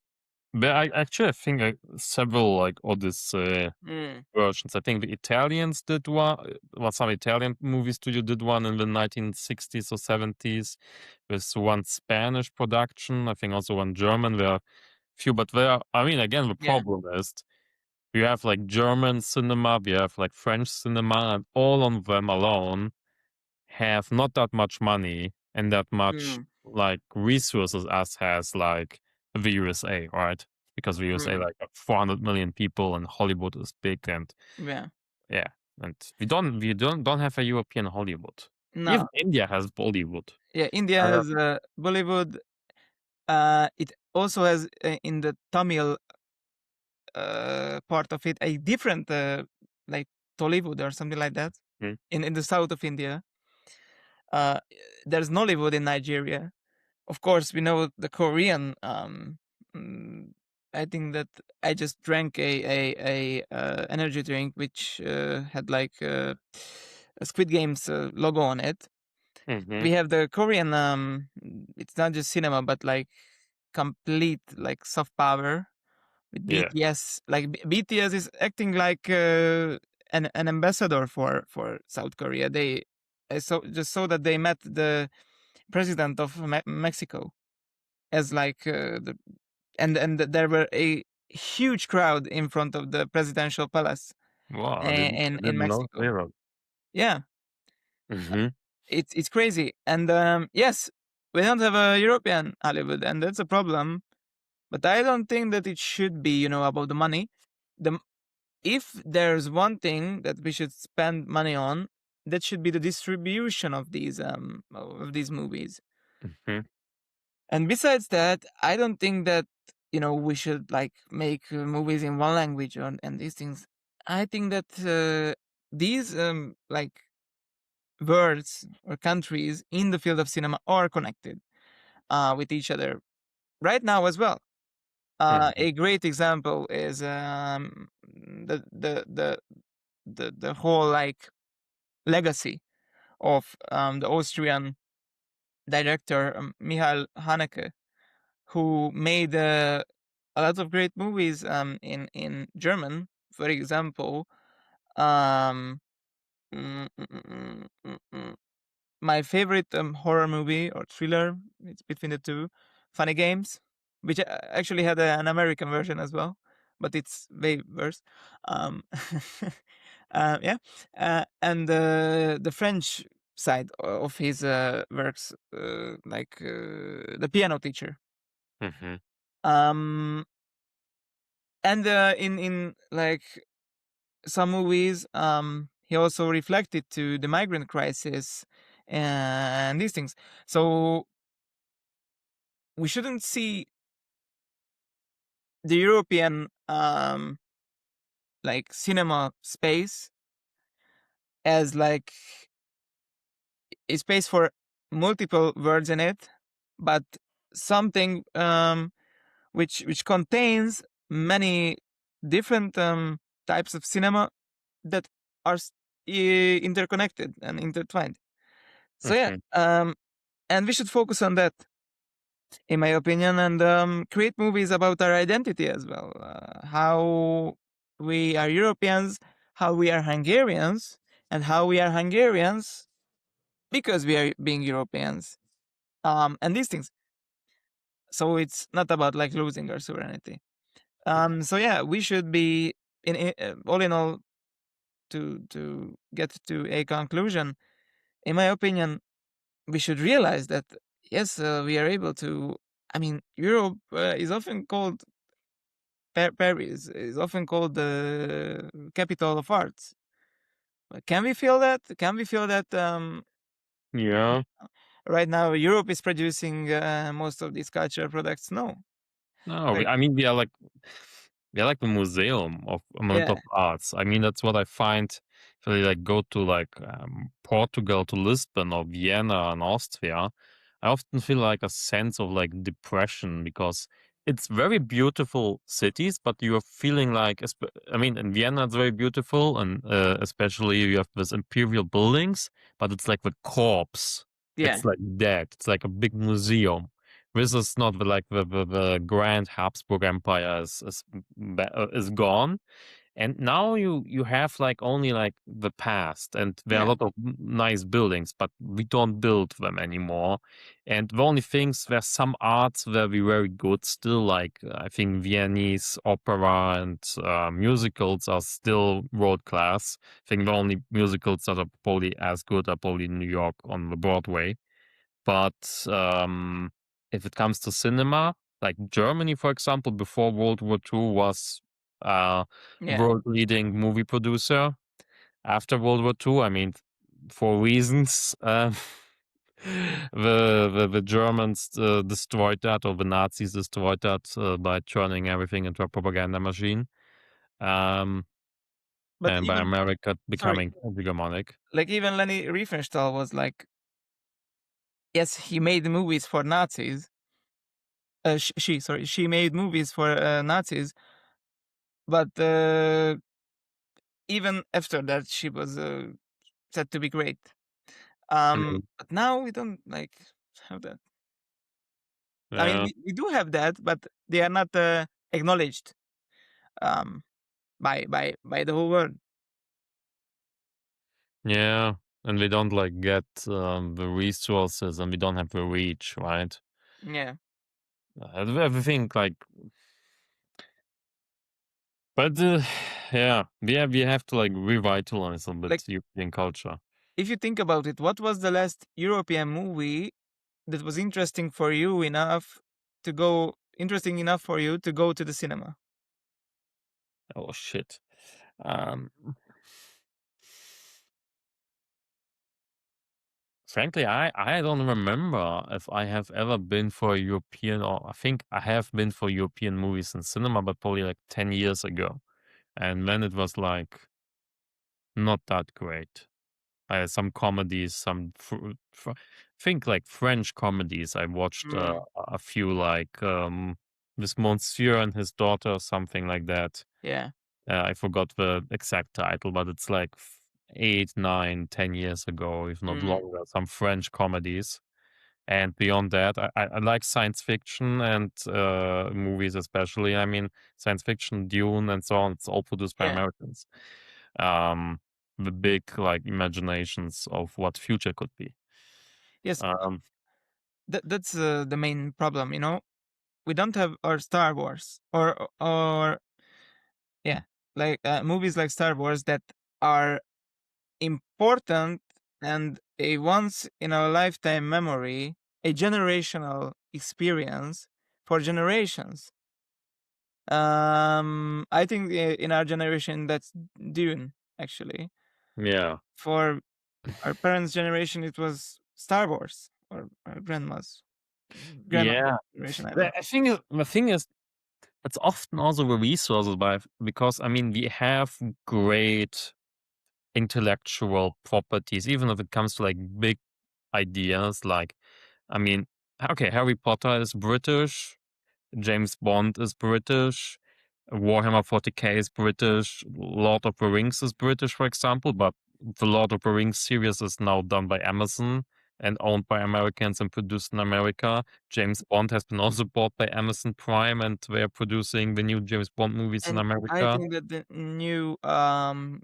But I think several like Odyssey mm, versions. I think the Italians did one. Well, some Italian movie studio did one in the 1960s or 70s. There's one Spanish production. I think also one German. There are few, but there. I mean, again, the yeah, problem is you have like German cinema, you have like French cinema, and all of them alone have not that much money and that much mm, like resources as has like the USA, right? Because the USA mm, like 400 million people and Hollywood is big and yeah. yeah, and we don't have a European Hollywood. Even No, India has Bollywood. yeah. India Uh, has Bollywood. It also has in the Tamil part of it a different like Tollywood or something like that mm, in the south of India. Uh, there's Nollywood in Nigeria. Of course, we know the Korean I think that I just drank a energy drink which had like a Squid Games logo on it. Hmm. We have the Korean. It's not just cinema, but like complete like soft power with Yeah. BTS. Like BTS is acting like an ambassador for South Korea. I just saw that they met the president of Mexico as like and there were a huge crowd in front of the presidential palace Wow, I in didn't know Mexico. zero. Yeah, Hmm. it's crazy. And yes, we don't have a European Hollywood, and that's a problem. But I don't think that it should be, about the money. The If there's one thing that we should spend money on, that should be the distribution of these movies. Hmm. And besides that, I don't think that we should like make movies in one language and these things. I think that these like words or countries in the field of cinema are connected with each other right now as well. Hmm. A great example is the whole like legacy of the Austrian director Michael Haneke, who made a lot of great movies in German. For example, um, mm, mm, mm, mm, mm, mm, my favorite horror movie or thriller, it's between the two, Funny Games, which actually had an American version as well, but it's way worse. Um, yeah, and the French side of his works, like The Piano Teacher. Hmm. Um, and in like some movies, he also reflected to the migrant crisis and these things. So we shouldn't see the European like cinema space as like a space for multiple words in it, but something which contains many different types of cinema that are interconnected and intertwined. So yeah, Hmm. and we should focus on that, in my opinion, and create movies about our identity as well. How we are Europeans, how we are Hungarians, and how we are Hungarians because we are being Europeans. And these things. So it's not about like losing our sovereignty. So yeah, we should be all in all, to get to a conclusion. In my opinion, we should realize that yes, we are able to. I mean, Europe is often called Paris is often called the capital of arts. But can we feel that? Can we feel that Yeah. right now Europe is producing most of these cultural products? No, No, like I mean, we are like the museum of amount yeah, of arts. I mean, that's what I find if I like go to like Portugal, to Lisbon or Vienna and Austria. I often feel like a sense of like depression because it's very beautiful cities, but you are feeling like, I mean, in Vienna it's very beautiful, and especially you have this imperial buildings, but it's like the corpse. yeah, It's like that. It's like a big museum. This is not the grand Habsburg Empire is gone, and now you have like only like the past, and there are a yeah, lot of nice buildings, but we don't build them anymore. And the only things, there's some arts where we very good still, like I think Viennese opera and musicals are still world class. I think the only musicals that are probably as good are probably New York on the Broadway. But if it comes to cinema, like Germany, for example, before World War II was uh, yeah. world leading movie producer. After World War II, I mean, for reasons, the Germans destroyed that, or the Nazis destroyed that by turning everything into a propaganda machine, um, But and by even America sorry, becoming hegemonic. like even Lenny Riefenstahl was like, yes, he made movies for Nazis, she made movies for Nazis, but even after that, she was said to be great. Mm. But now we don't have that. I mean, Yeah, we do have that, but they are not acknowledged um, by the whole world. yeah, and we don't like get the resources, and we don't have the reach, right? Yeah. Everything like, but yeah, we have to like revitalize a Like, bit European culture. if you think about it, what was the last European movie that was interesting for you enough interesting enough for you to go to the cinema? Oh shit. Um, Frankly, I don't remember if I have ever been for a European, or I think I have been for European movies in cinema, but probably like 10 years ago. And then it was like not that great. Some comedies, think like French comedies. I watched Mm, a few like with Monsieur and his daughter, something like that. yeah. I forgot the exact title, but it's like 8, 9, 10 years ago, if not Mm, longer. Some French comedies. And beyond that, I like science fiction and movies, especially. I mean, science fiction, Dune, and so on. It's all produced by yeah. Americans. Um, the big like imaginations of what future could be. Yes, Um, that's the main problem. We don't have our Star Wars or yeah, like movies like Star Wars that are important and a once in a lifetime memory, a generational experience for generations. I think in our generation that's Dune actually. yeah, For our parents' generation, it was Star Wars, or our grandmother's yeah. generation. I don't know. I think the thing is, it's often also the resources, because I mean we have great intellectual properties, even if it comes to like big ideas. Like, I mean, okay, Harry Potter is British, James Bond is British, Warhammer 40K is British, Lord of the Rings is British, for example, but the Lord of the Rings series is now done by Amazon and owned by Americans and produced in America. James Bond has been also bought by Amazon Prime, and they are producing the new James Bond movies in And I America. think that the new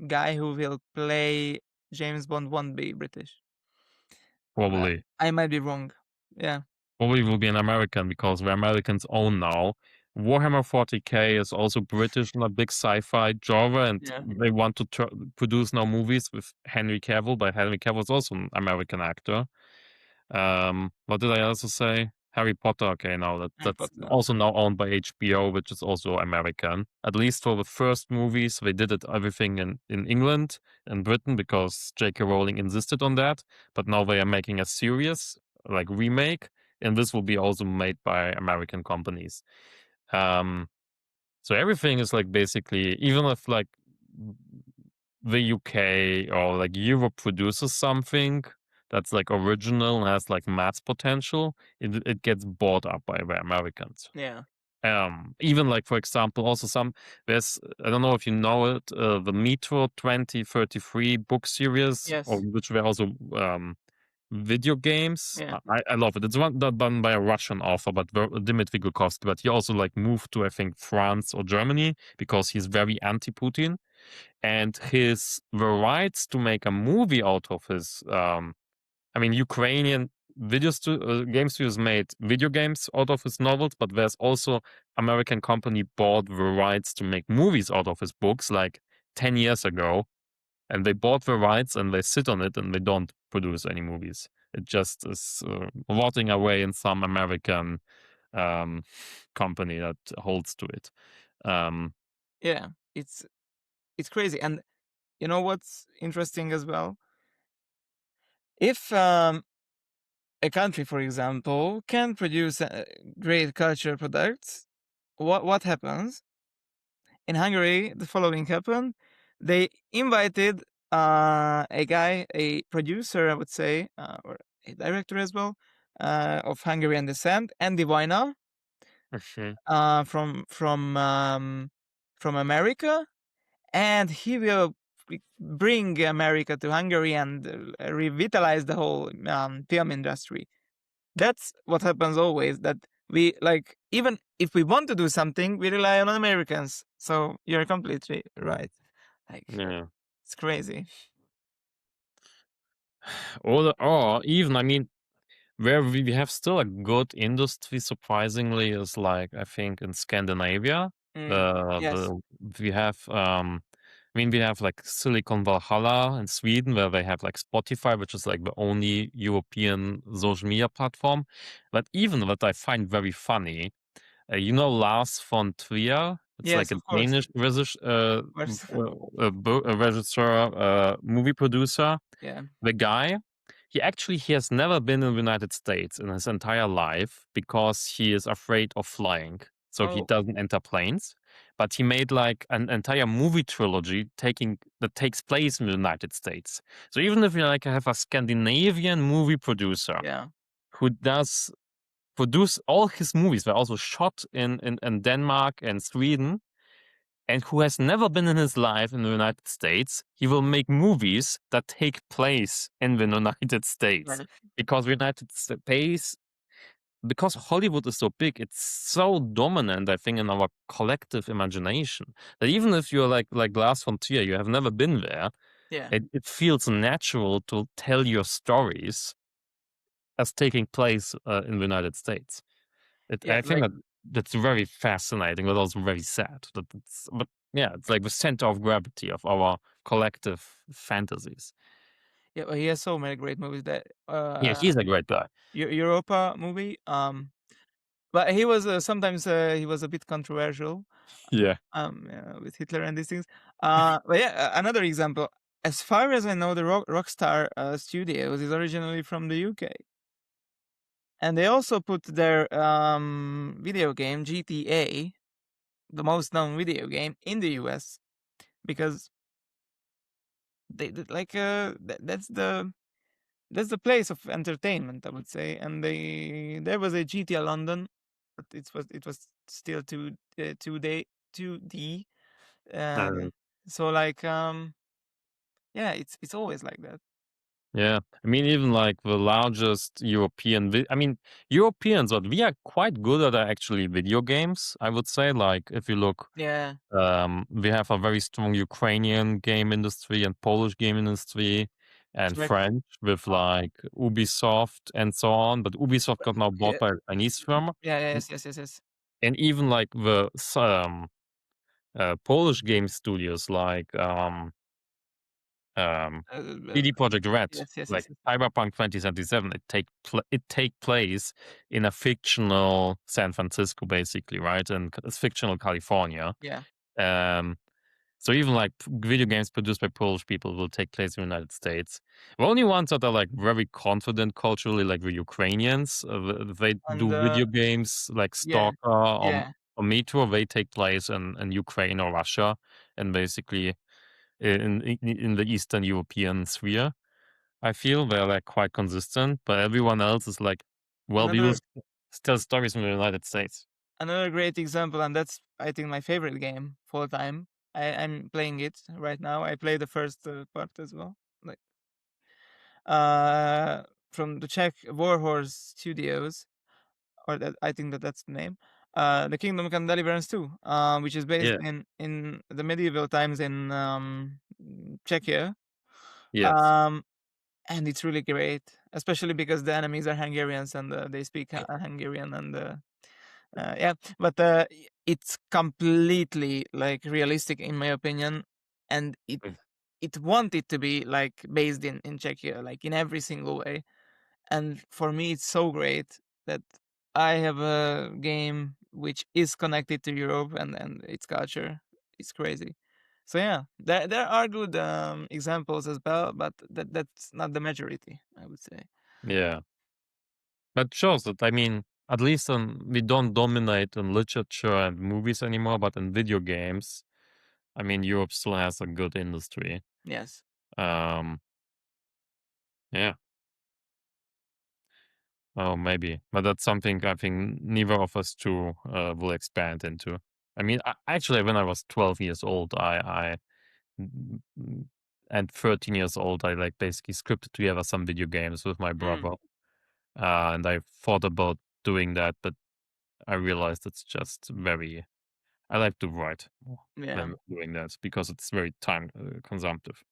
guy who will play James Bond won't be British. Uh, Probably. I might be wrong. Yeah. Probably will be an American because the Americans own now. Warhammer 40K is also British and a big sci-fi genre, and Yeah. they want to produce now movies with Henry Cavill, but Henry Cavill is also an American actor. What did I also say? Harry Potter. Okay, now Harry that's Potter. also now owned by HBO, which is also American. At least for the first movies, they did it everything in England and Britain because J.K. Rowling insisted on that. But now they are making a series like remake, and this will be also made by American companies. Um, so everything is like basically, even if like the UK or like Europe produces something that's like original and has like mass potential, it gets bought up by the Americans. Yeah. Even like for example, also there's, I don't know if you know it, the Metro 2033 book series, or Yes. which were also video games. Yeah. I love it. It's one done by a Russian author, but Dmitry Glukhovsky. But he also like moved to I think France or Germany because he's very anti-Putin, and the rights to make a movie out of his I mean Ukrainian game studios made video games out of his novels, but there's also American company bought the rights to make movies out of his books like 10 years ago, and they bought the rights and they sit on it and they don't produce any movies. It just is rotting away in some American um, company that holds to it. Um, Yeah. It's crazy. And you know what's interesting as well? If a country, for example, can produce great culture products, what happens? In Hungary, the following happened. They invited a guy, a producer, I would say, or a director as well, of Hungarian descent, Andy Vajna, Mhm. From America, and he will bring America to Hungary and revitalize the whole film industry. That's what happens always. That we like, even if we want to do something, we rely on Americans. So you're completely right. Like, Yeah. it's crazy. Or even, I mean, where we have still a good industry, surprisingly, is like, I think, in Scandinavia. Mm, yes. The we have, I mean, we have like Silicon Valhalla in Sweden, where they have like Spotify, which is like the only European social media platform. But even what I find very funny, you know Lars von Trier? It's like Yes, a of course. Danish Of course. regisseur, movie producer. Yeah. The guy, he has never been in the United States in his entire life because he is afraid of flying. So he Oh, doesn't enter planes. But he made like an entire movie trilogy that takes place in the United States. So even if you like have a Scandinavian movie producer yeah. who does produce all his movies were also shot in Denmark and Sweden, and who has never been in his life in the United States, he will make movies that take place in the United States. Yeah. Because the United States, because Hollywood is so big, it's so dominant, I think, in our collective imagination that even if you're like Lars von Trier, you have never been there, Yeah. it feels natural to tell your stories as taking place in the United States. Yeah. I think Like, that's very fascinating, but also very sad. But yeah, it's like the center of gravity of our collective fantasies. yeah. Well, he has so many great movies. That Yeah, he's a great guy. Europa movie. But he was sometimes he was a bit controversial. Yeah. With Hitler and these things. But yeah, another example. As far as I know, the Rockstar Studios is originally from the UK, and they also put their video game GTA, the most known video game, in the US because like that's the place of entertainment, I would say. And there was a GTA London, but it was still 2D. Uh, So like yeah, it's always like that. yeah. I mean, even like the largest European, I mean, Europeans, but we are quite good at actually video games, I would say. Like, if you look, Yeah, we have a very strong Ukrainian game industry and Polish game industry and Czech. French with Oh, like Ubisoft and so on. But Ubisoft got now bought yeah, by a Chinese firm. yeah, yes, yes, yes, yes. And even like the Polish game studios like um, Uh, uh, CD Projekt Red, yes, yes, like yes, yes. Cyberpunk 2077, it take place in a fictional San Francisco, basically, right? And it's fictional California. Yeah, Um, so even like video games produced by Polish people will take place in the United States. The only ones that are like very confident culturally, like the Ukrainians, they and do video games like yeah, Stalker yeah. or Metro. They take place in Ukraine or Russia, and basically in the Eastern European sphere. I feel they're like quite consistent, but everyone else is like, well, we will Another tell stories from the United States. another great example, and that's I think my favorite game full time. I'm playing it right now. I play the first part as well. Like uh, from the Czech Warhorse Studios, or that I think that's the name. The Kingdom Come Deliverance 2, which is based Yeah. in the medieval times in Czechia. Yes. Um, and it's really great, especially because the enemies are Hungarians and they speak Hungarian and yeah. But it's completely like realistic in my opinion, and Mm. it wanted to be like based in Czechia, like in every single way. And for me, it's so great that I have a game which is connected to Europe and its culture. It's crazy. So yeah, there are good examples as well, but that's not the majority, I would say. Yeah. That shows that, I mean, at least we don't dominate in literature and movies anymore, but in video games, I mean, Europe still has a good industry. Yes. Um, yeah. Oh, maybe, but that's something I think neither of us two will expand into. I mean, actually, when I was 12 years old, mm, mm, and 13 years old, I like basically scripted together some video games with my brother, and I thought about doing that, but I realized it's just very. I like to write more Yeah. than doing that because it's very time consumptive.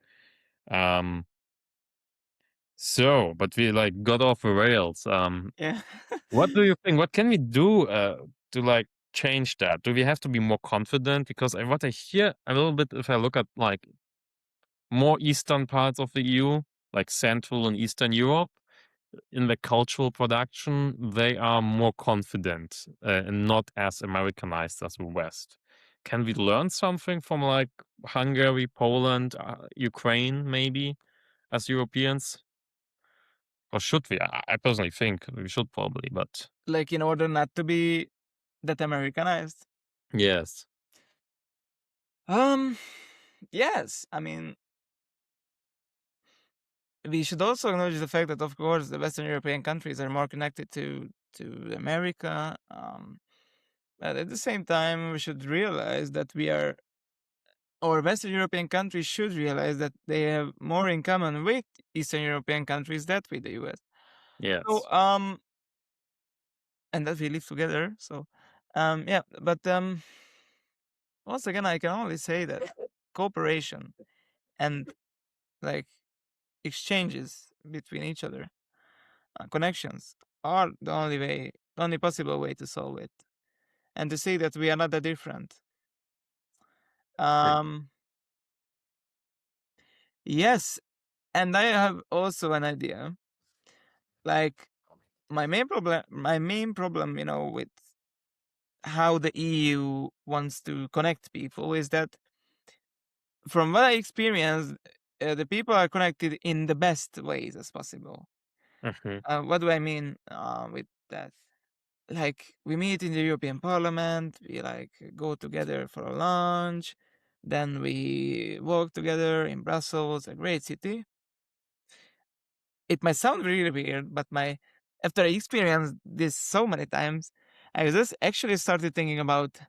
Um, but we like got off the rails. Yeah. What do you think? What can we do to like change that? Do we have to be more confident? Because what I hear a little bit, if I look at like more eastern parts of the EU, like Central and Eastern Europe, in the cultural production, they are more confident and not as Americanized as the West. Can we learn something from like Hungary, Poland, Ukraine, maybe as Europeans? Or should we? I personally think we should probably, but Like in order not to be that Americanized. yes. Yes. I mean, we should also acknowledge the fact that, of course, the Western European countries are more connected to America. But at the same time, we should realize that or Western European countries should realize that they have more in common with Eastern European countries than with the US. So, Yes. and that we live together. So, yeah. But once again, I can only say that cooperation and like exchanges between each other, connections, are the only possible way to solve it, and to see that we are not that different. Um, yes, and I have also an idea. Like my main problem, with how the EU wants to connect people is that, from what I experienced, the people are connected in the best ways as possible. Mhm. What do I mean with that? Like, we meet in the European Parliament, we like go together for a lunch, then we walk together in Brussels, a great city. It might sound really weird, but after I experienced this so many times, I just actually started thinking about,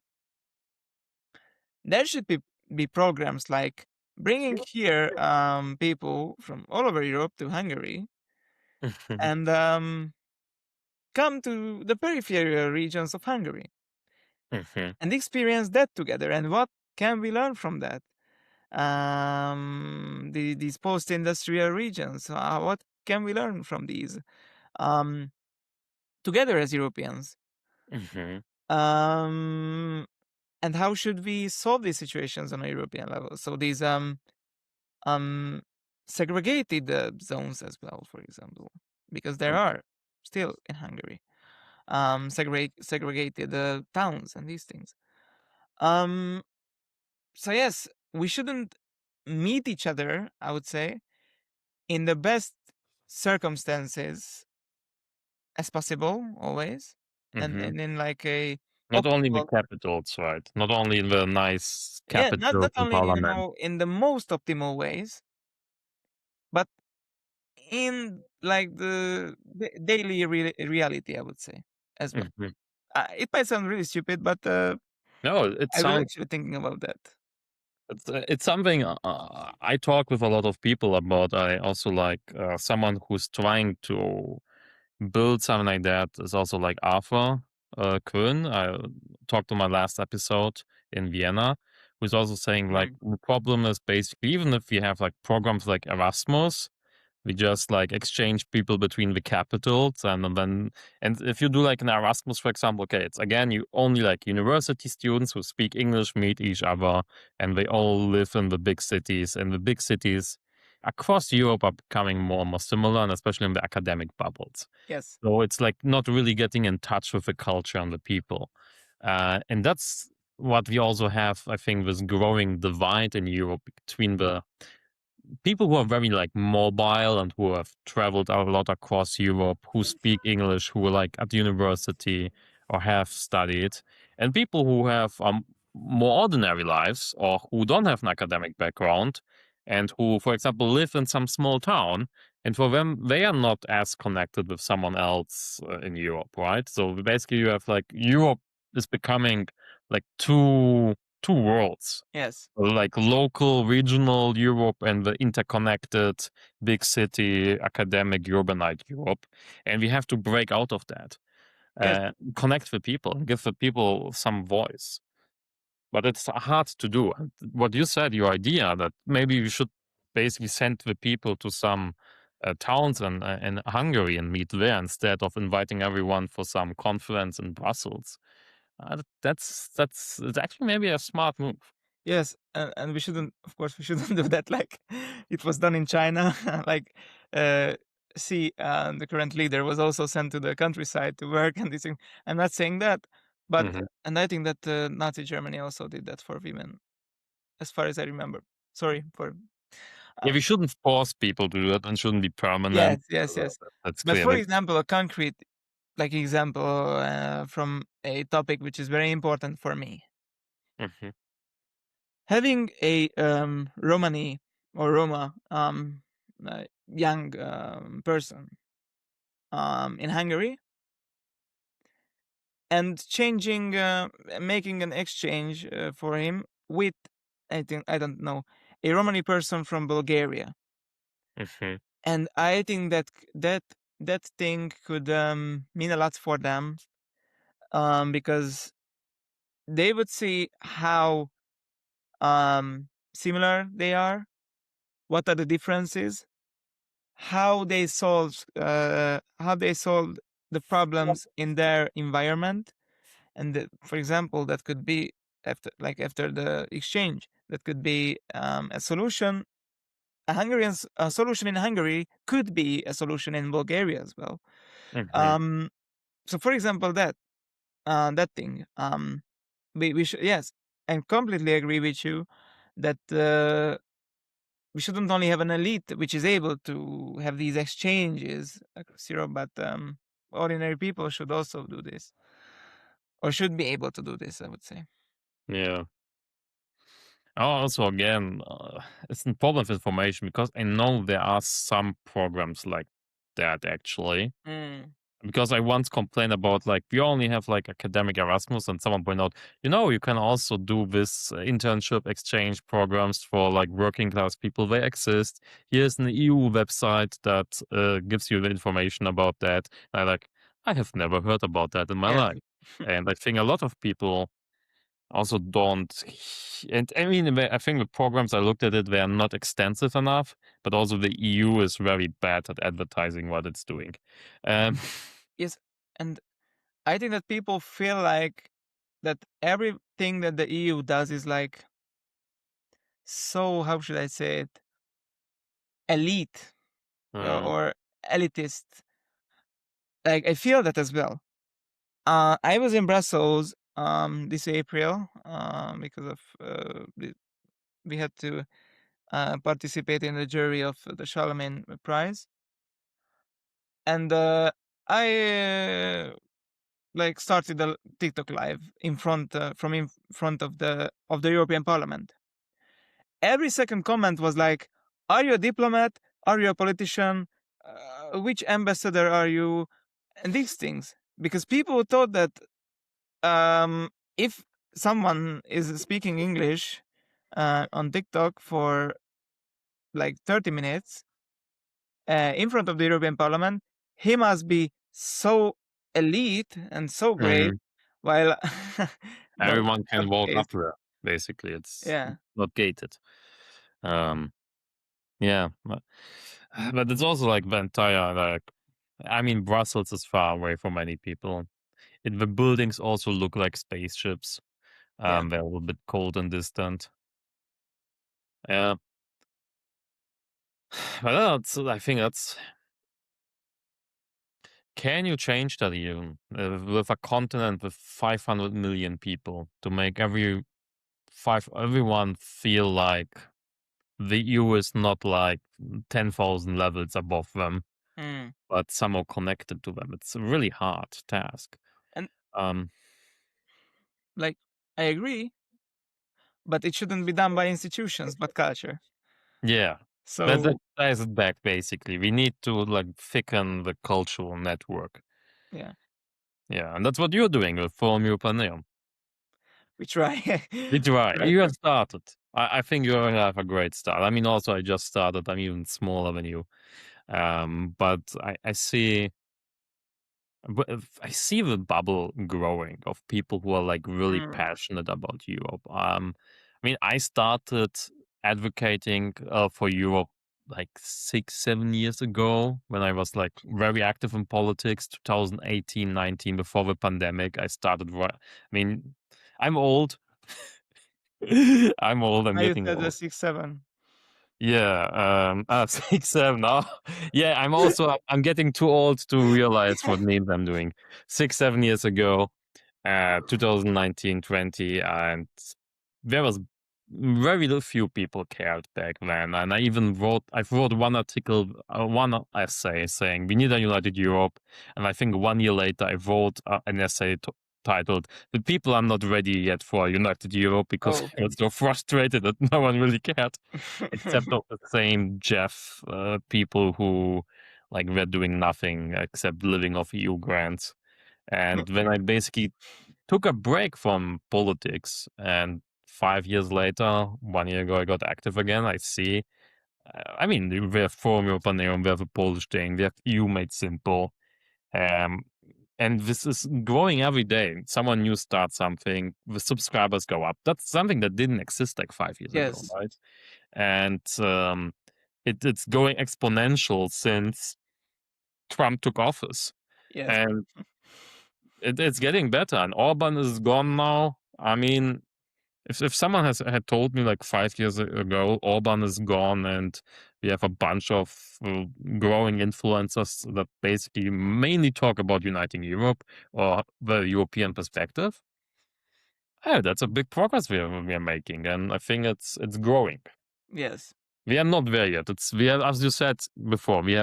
there should be programs like bringing here people from all over Europe to Hungary, and come to the peripheral regions of Hungary Mhm. and experience that together. And what can we learn from that? These post-industrial regions. What can we learn from these um, together as Europeans? Mhm. Um, and how should we solve these situations on a European level? So these um, segregated zones as well, for example, because there are still in Hungary segregated towns and these things. Um, so yes, we shouldn't meet each other, I would say, in the best circumstances as possible, always, and Mhm. in like a Not only in the optimal, capitals, right? Not only in the nice yeah, not capitals and only parliament. in the most optimal ways, but in like the daily reality, I would say, as well. Mhm. It might sound really stupid, but No, it I was sounds actually thinking about that. it's something I talk with a lot of people about. I also like someone who's trying to build something like that is also like Arthur Quinn. I talked to my last episode in Vienna, who's also saying like Mm. the problem is basically even if we have like programs like Erasmus, we just like exchange people between the capitals and if you do like an Erasmus, for example, okay, it's again you only like university students who speak English meet each other and they all live in the big cities and the big cities across Europe are becoming more and more similar and especially in the academic bubbles. Yes. So it's like not really getting in touch with the culture and the people. And that's what we also have, I think, this growing divide in Europe between the people who are very like mobile and who have traveled a lot across Europe, who speak English, who are like at university or have studied, and people who have more ordinary lives or who don't have an academic background and who, for example, live in some small town And for them, they are not as connected with someone else in Europe, right? So basically, you have like Europe is becoming like two worlds, Yes. like local, regional Europe and the interconnected big city, academic, urbanite Europe. And we have to break out of that, Yes. connect with people, give the people some voice. But it's hard to do. What you said, your idea that maybe we should basically send the people to some towns in Hungary and meet there instead of inviting everyone for some conference in Brussels. That's it's actually maybe a smart move. Yes, and we shouldn't, of course, we shouldn't do that like it was done in China. Like, uh, the current leader was also sent to the countryside to work and this thing. I'm not saying that, but Mhm. and I think that Nazi Germany also did that for women, as far as I remember. Sorry for. Yeah, we shouldn't force people to do that and shouldn't be permanent. Yes, yes, yes. That's But clear. for Like, example, a concrete like example from a topic which is very important for me. mhm, Having a Romani or Roma young person in Hungary and changing, making an exchange for him with, I don't know, a Romani person from Bulgaria, mhm, and I think that thing could mean a lot for them, because they would see how similar they are, what are the differences, how they solved the problems in their environment, and for example, that could be after the exchange, that could be a solution. A solution in Hungary could be a solution in Bulgaria as well. mhm. Um, so, for example, that thing, we should, yes, I completely agree with you that we shouldn't only have an elite which is able to have these exchanges across Europe, but ordinary people should also do this, or should be able to do this, I would say. Yeah. Also, again, it's a problem with information because I know there are some programs like that actually. Mm, Because I once complained about like we only have like academic Erasmus, and someone pointed out, you can also do this internship exchange programs for like working class people. They exist. Here's an EU website that gives you the information about that. And I have never heard about that in my yes. life, and I think a lot of people also don't. And I mean, I think the programs I looked at it, they are not extensive enough, but also the EU is very bad at advertising what it's doing. Um, Yes, and I think that people feel like that everything that the EU does is like, so, how should I say it, elite, mm, or elitist. Like, I feel that as well. I was in Brussels this April because of we had to participate in the jury of the Charlemagne Prize, and I like started a TikTok live in front in front of the European Parliament. Every second comment was like, "Are you a diplomat? Are you a politician? Which ambassador are you?" And these things, because people thought that if someone is speaking English on TikTok for like 30 minutes in front of the European Parliament, he must be so elite and so great, mm. while well, Everyone not can the walk case. up there. Basically, it's Yeah, not gated. Um, yeah, but it's also like the entire like. I mean, Brussels is far away from many people. The buildings also look like spaceships. yeah. They're a little bit cold and distant. Yeah, but I think that's. Can you change that even with a continent with 500 million people to make everyone feel like the EU is not like 10,000 levels above them, Mm. but somehow connected to them? It's a really hard task. And Um, like, I agree, but it shouldn't be done by institutions, but culture. yeah, That So ties it back basically. We need to like thicken the cultural network. yeah, Yeah, and that's what you're doing with Forum Europaeum. we try. Did you right? Try You have to. started. I think you have a great start. I mean, also I just started. I'm even smaller than you. But I see I see the bubble growing of people who are like really Mm. passionate about Europe. I mean, I started advocating for Europe like 6, 7 years ago when I was like very active in politics, 2018, 19, before the pandemic. I started, I mean, I'm old. I'm old. I'm I getting said the old. 6, 7. Yeah, 6, 7. Oh, yeah, I'm getting too old to realize what names I'm doing. 6, 7 years ago, 2019, 20, and there was very few people cared back then. And I wrote one article, one essay saying we need a united Europe. And I think 1 year later, I wrote an essay titled "The People Are Not Ready Yet for a United Europe" because Oh. I was so frustrated that no one really cared except of the same Jeff people who like were doing nothing except living off EU grants. And when I basically took a break from politics, and 5 years later, 1 year ago, I got active again. I see. I mean, we have Forum Europaeum, we have a Polish thing, we have EU Made Simple. Um, and this is growing every day. Someone new starts something, the subscribers go up. That's something that didn't exist like 5 years ago, Yes. right? And it's going exponential since Trump took office. Yes. And it's getting better. And Orban is gone now. I mean, if someone had told me like 5 years ago, Orban is gone and we have a bunch of growing influencers that basically mainly talk about uniting Europe or the European perspective, that's a big progress we are making, and I think it's growing. Yes. We are not there yet. We are, as you said before, we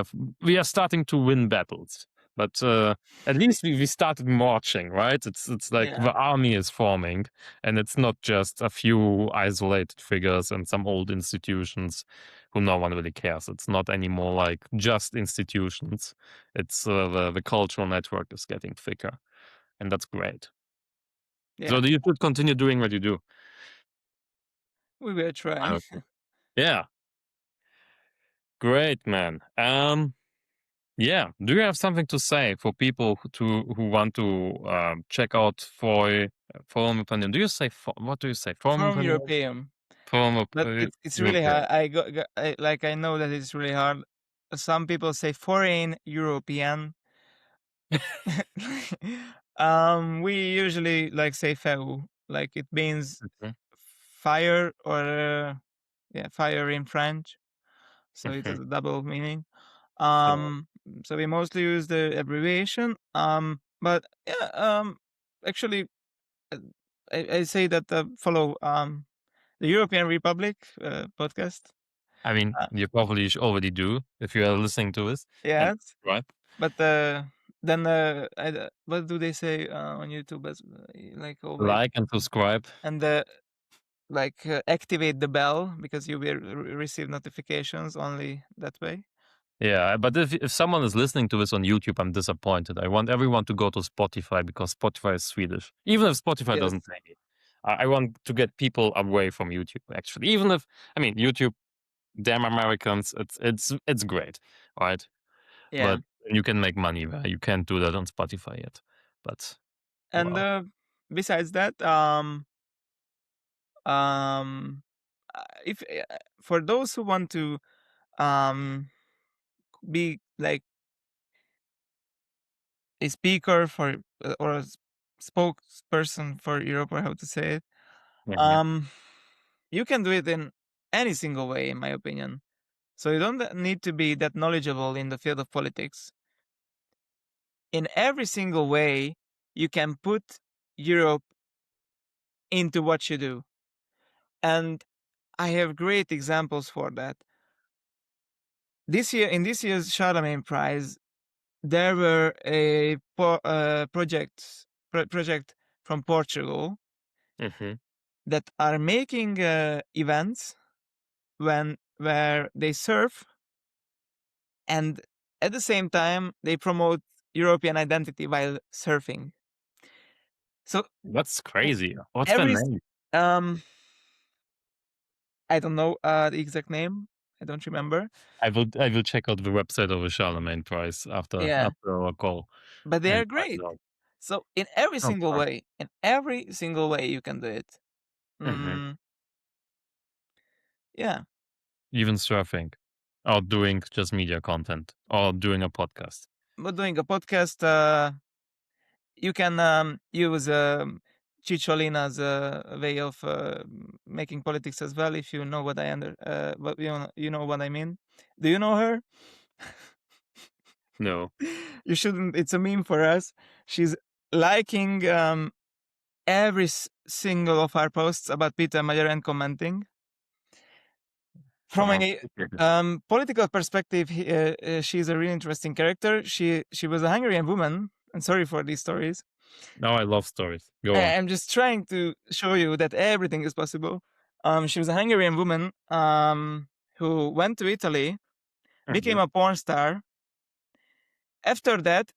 are starting to win battles, but at least we started marching, right? It's like Yeah. the army is forming, and it's not just a few isolated figures and some old institutions who no one really cares. It's not anymore like just institutions. It's the cultural network is getting thicker, and that's great. So Yeah. you should continue doing what you do. We will try. Okay. Yeah, great, man. Yeah. Do you have something to say for people who want to check out Forum Opinion? Do you say what do you say? Forum Forum Opinion? Europaeum. Forum But it's really European. hard. I know that it's really hard. Some people say foreign European. We usually like say feu, like it means Mhm, fire or yeah, fire in French. So it has mhm. a double meaning. So So we mostly use the abbreviation. But yeah, actually, uh, I say that follow the European Republic podcast. I mean, Uh, you probably already do if you are listening to this. And yes, right, but then what do they say on YouTube as like always? like and subscribe. And like activate the bell because you will receive notifications only that way. Yeah, but if someone is listening to this on YouTube, I'm disappointed. I want everyone to go to Spotify because Spotify is Swedish. Even if Spotify Yes. doesn't pay me, I want to get people away from YouTube. Actually, even if I mean YouTube, damn Americans, it's great, right? Yeah. But you can make money there. You can't do that on Spotify yet. But And wow, besides that, um, if for those who want to um be like a speaker for or a spokesperson for Europe, or how to say it, mhm. um, you can do it in any single way, in my opinion. So you don't need to be that knowledgeable in the field of politics. In every single way, you can put Europe into what you do. And I have great examples for that. This year, in this year's Charlemagne Prize, there were a project from Portugal Mhm. that are making events when where they surf, and at the same time they promote European identity while surfing. So That's crazy. What's the every name? um I don't know the exact name. I don't remember. I will check out the website of the Charlemagne Price after Yeah, our call but they and are find great. it out. So in every single way you can do it. Mhm. Mm, yeah, Even surfing, or doing just media content, or doing a podcast. but doing a podcast, you can use Cicciolina's way of making politics as well. If you know what what you know what I mean. Do you know her? No. You shouldn't. It's a meme for us. She's liking every single of our posts about Péter Magyar and commenting. From a Okay. political perspective, she's a really interesting character. She was a Hungarian woman. And sorry for these stories. Now I love stories. Go on. I'm just trying to show you that everything is possible. She was a Hungarian woman who went to Italy, became Mhm. a porn star. After that,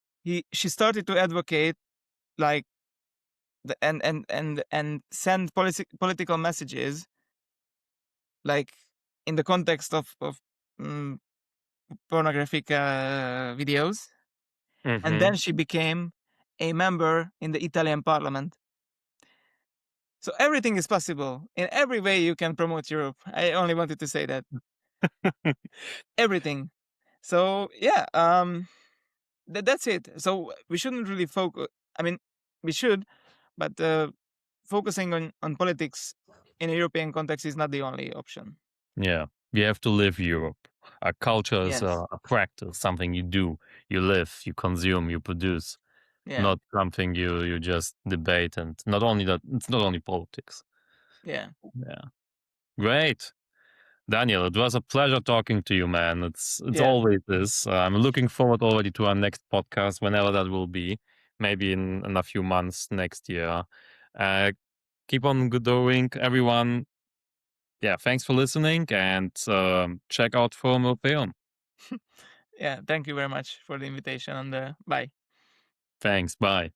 she started to advocate like and send political messages like in the context of mm, pornographic videos, and then Mhm. she became a member in the Italian parliament. So everything is possible in every way you can promote Europe. I only wanted to say that everything. So yeah, that's it. So we shouldn't really focus. I mean, we should, but focusing on politics in a European context is not the only option. Yeah, you have to live Europe. A culture is Yes. a practice, something you do, you live, you consume, you produce, Yeah. not something you just debate. And not only that, it's not only politics. Yeah. Yeah, great, Daniel. It was a pleasure talking to you, man. It's Yeah. always this. I'm looking forward already to our next podcast, whenever that will be. Maybe in a few months next year. Uh, keep on doing, everyone. Yeah, thanks for listening, and check out Forum Europaeum. Yeah. Thank you very much for the invitation and bye. Thanks. Bye.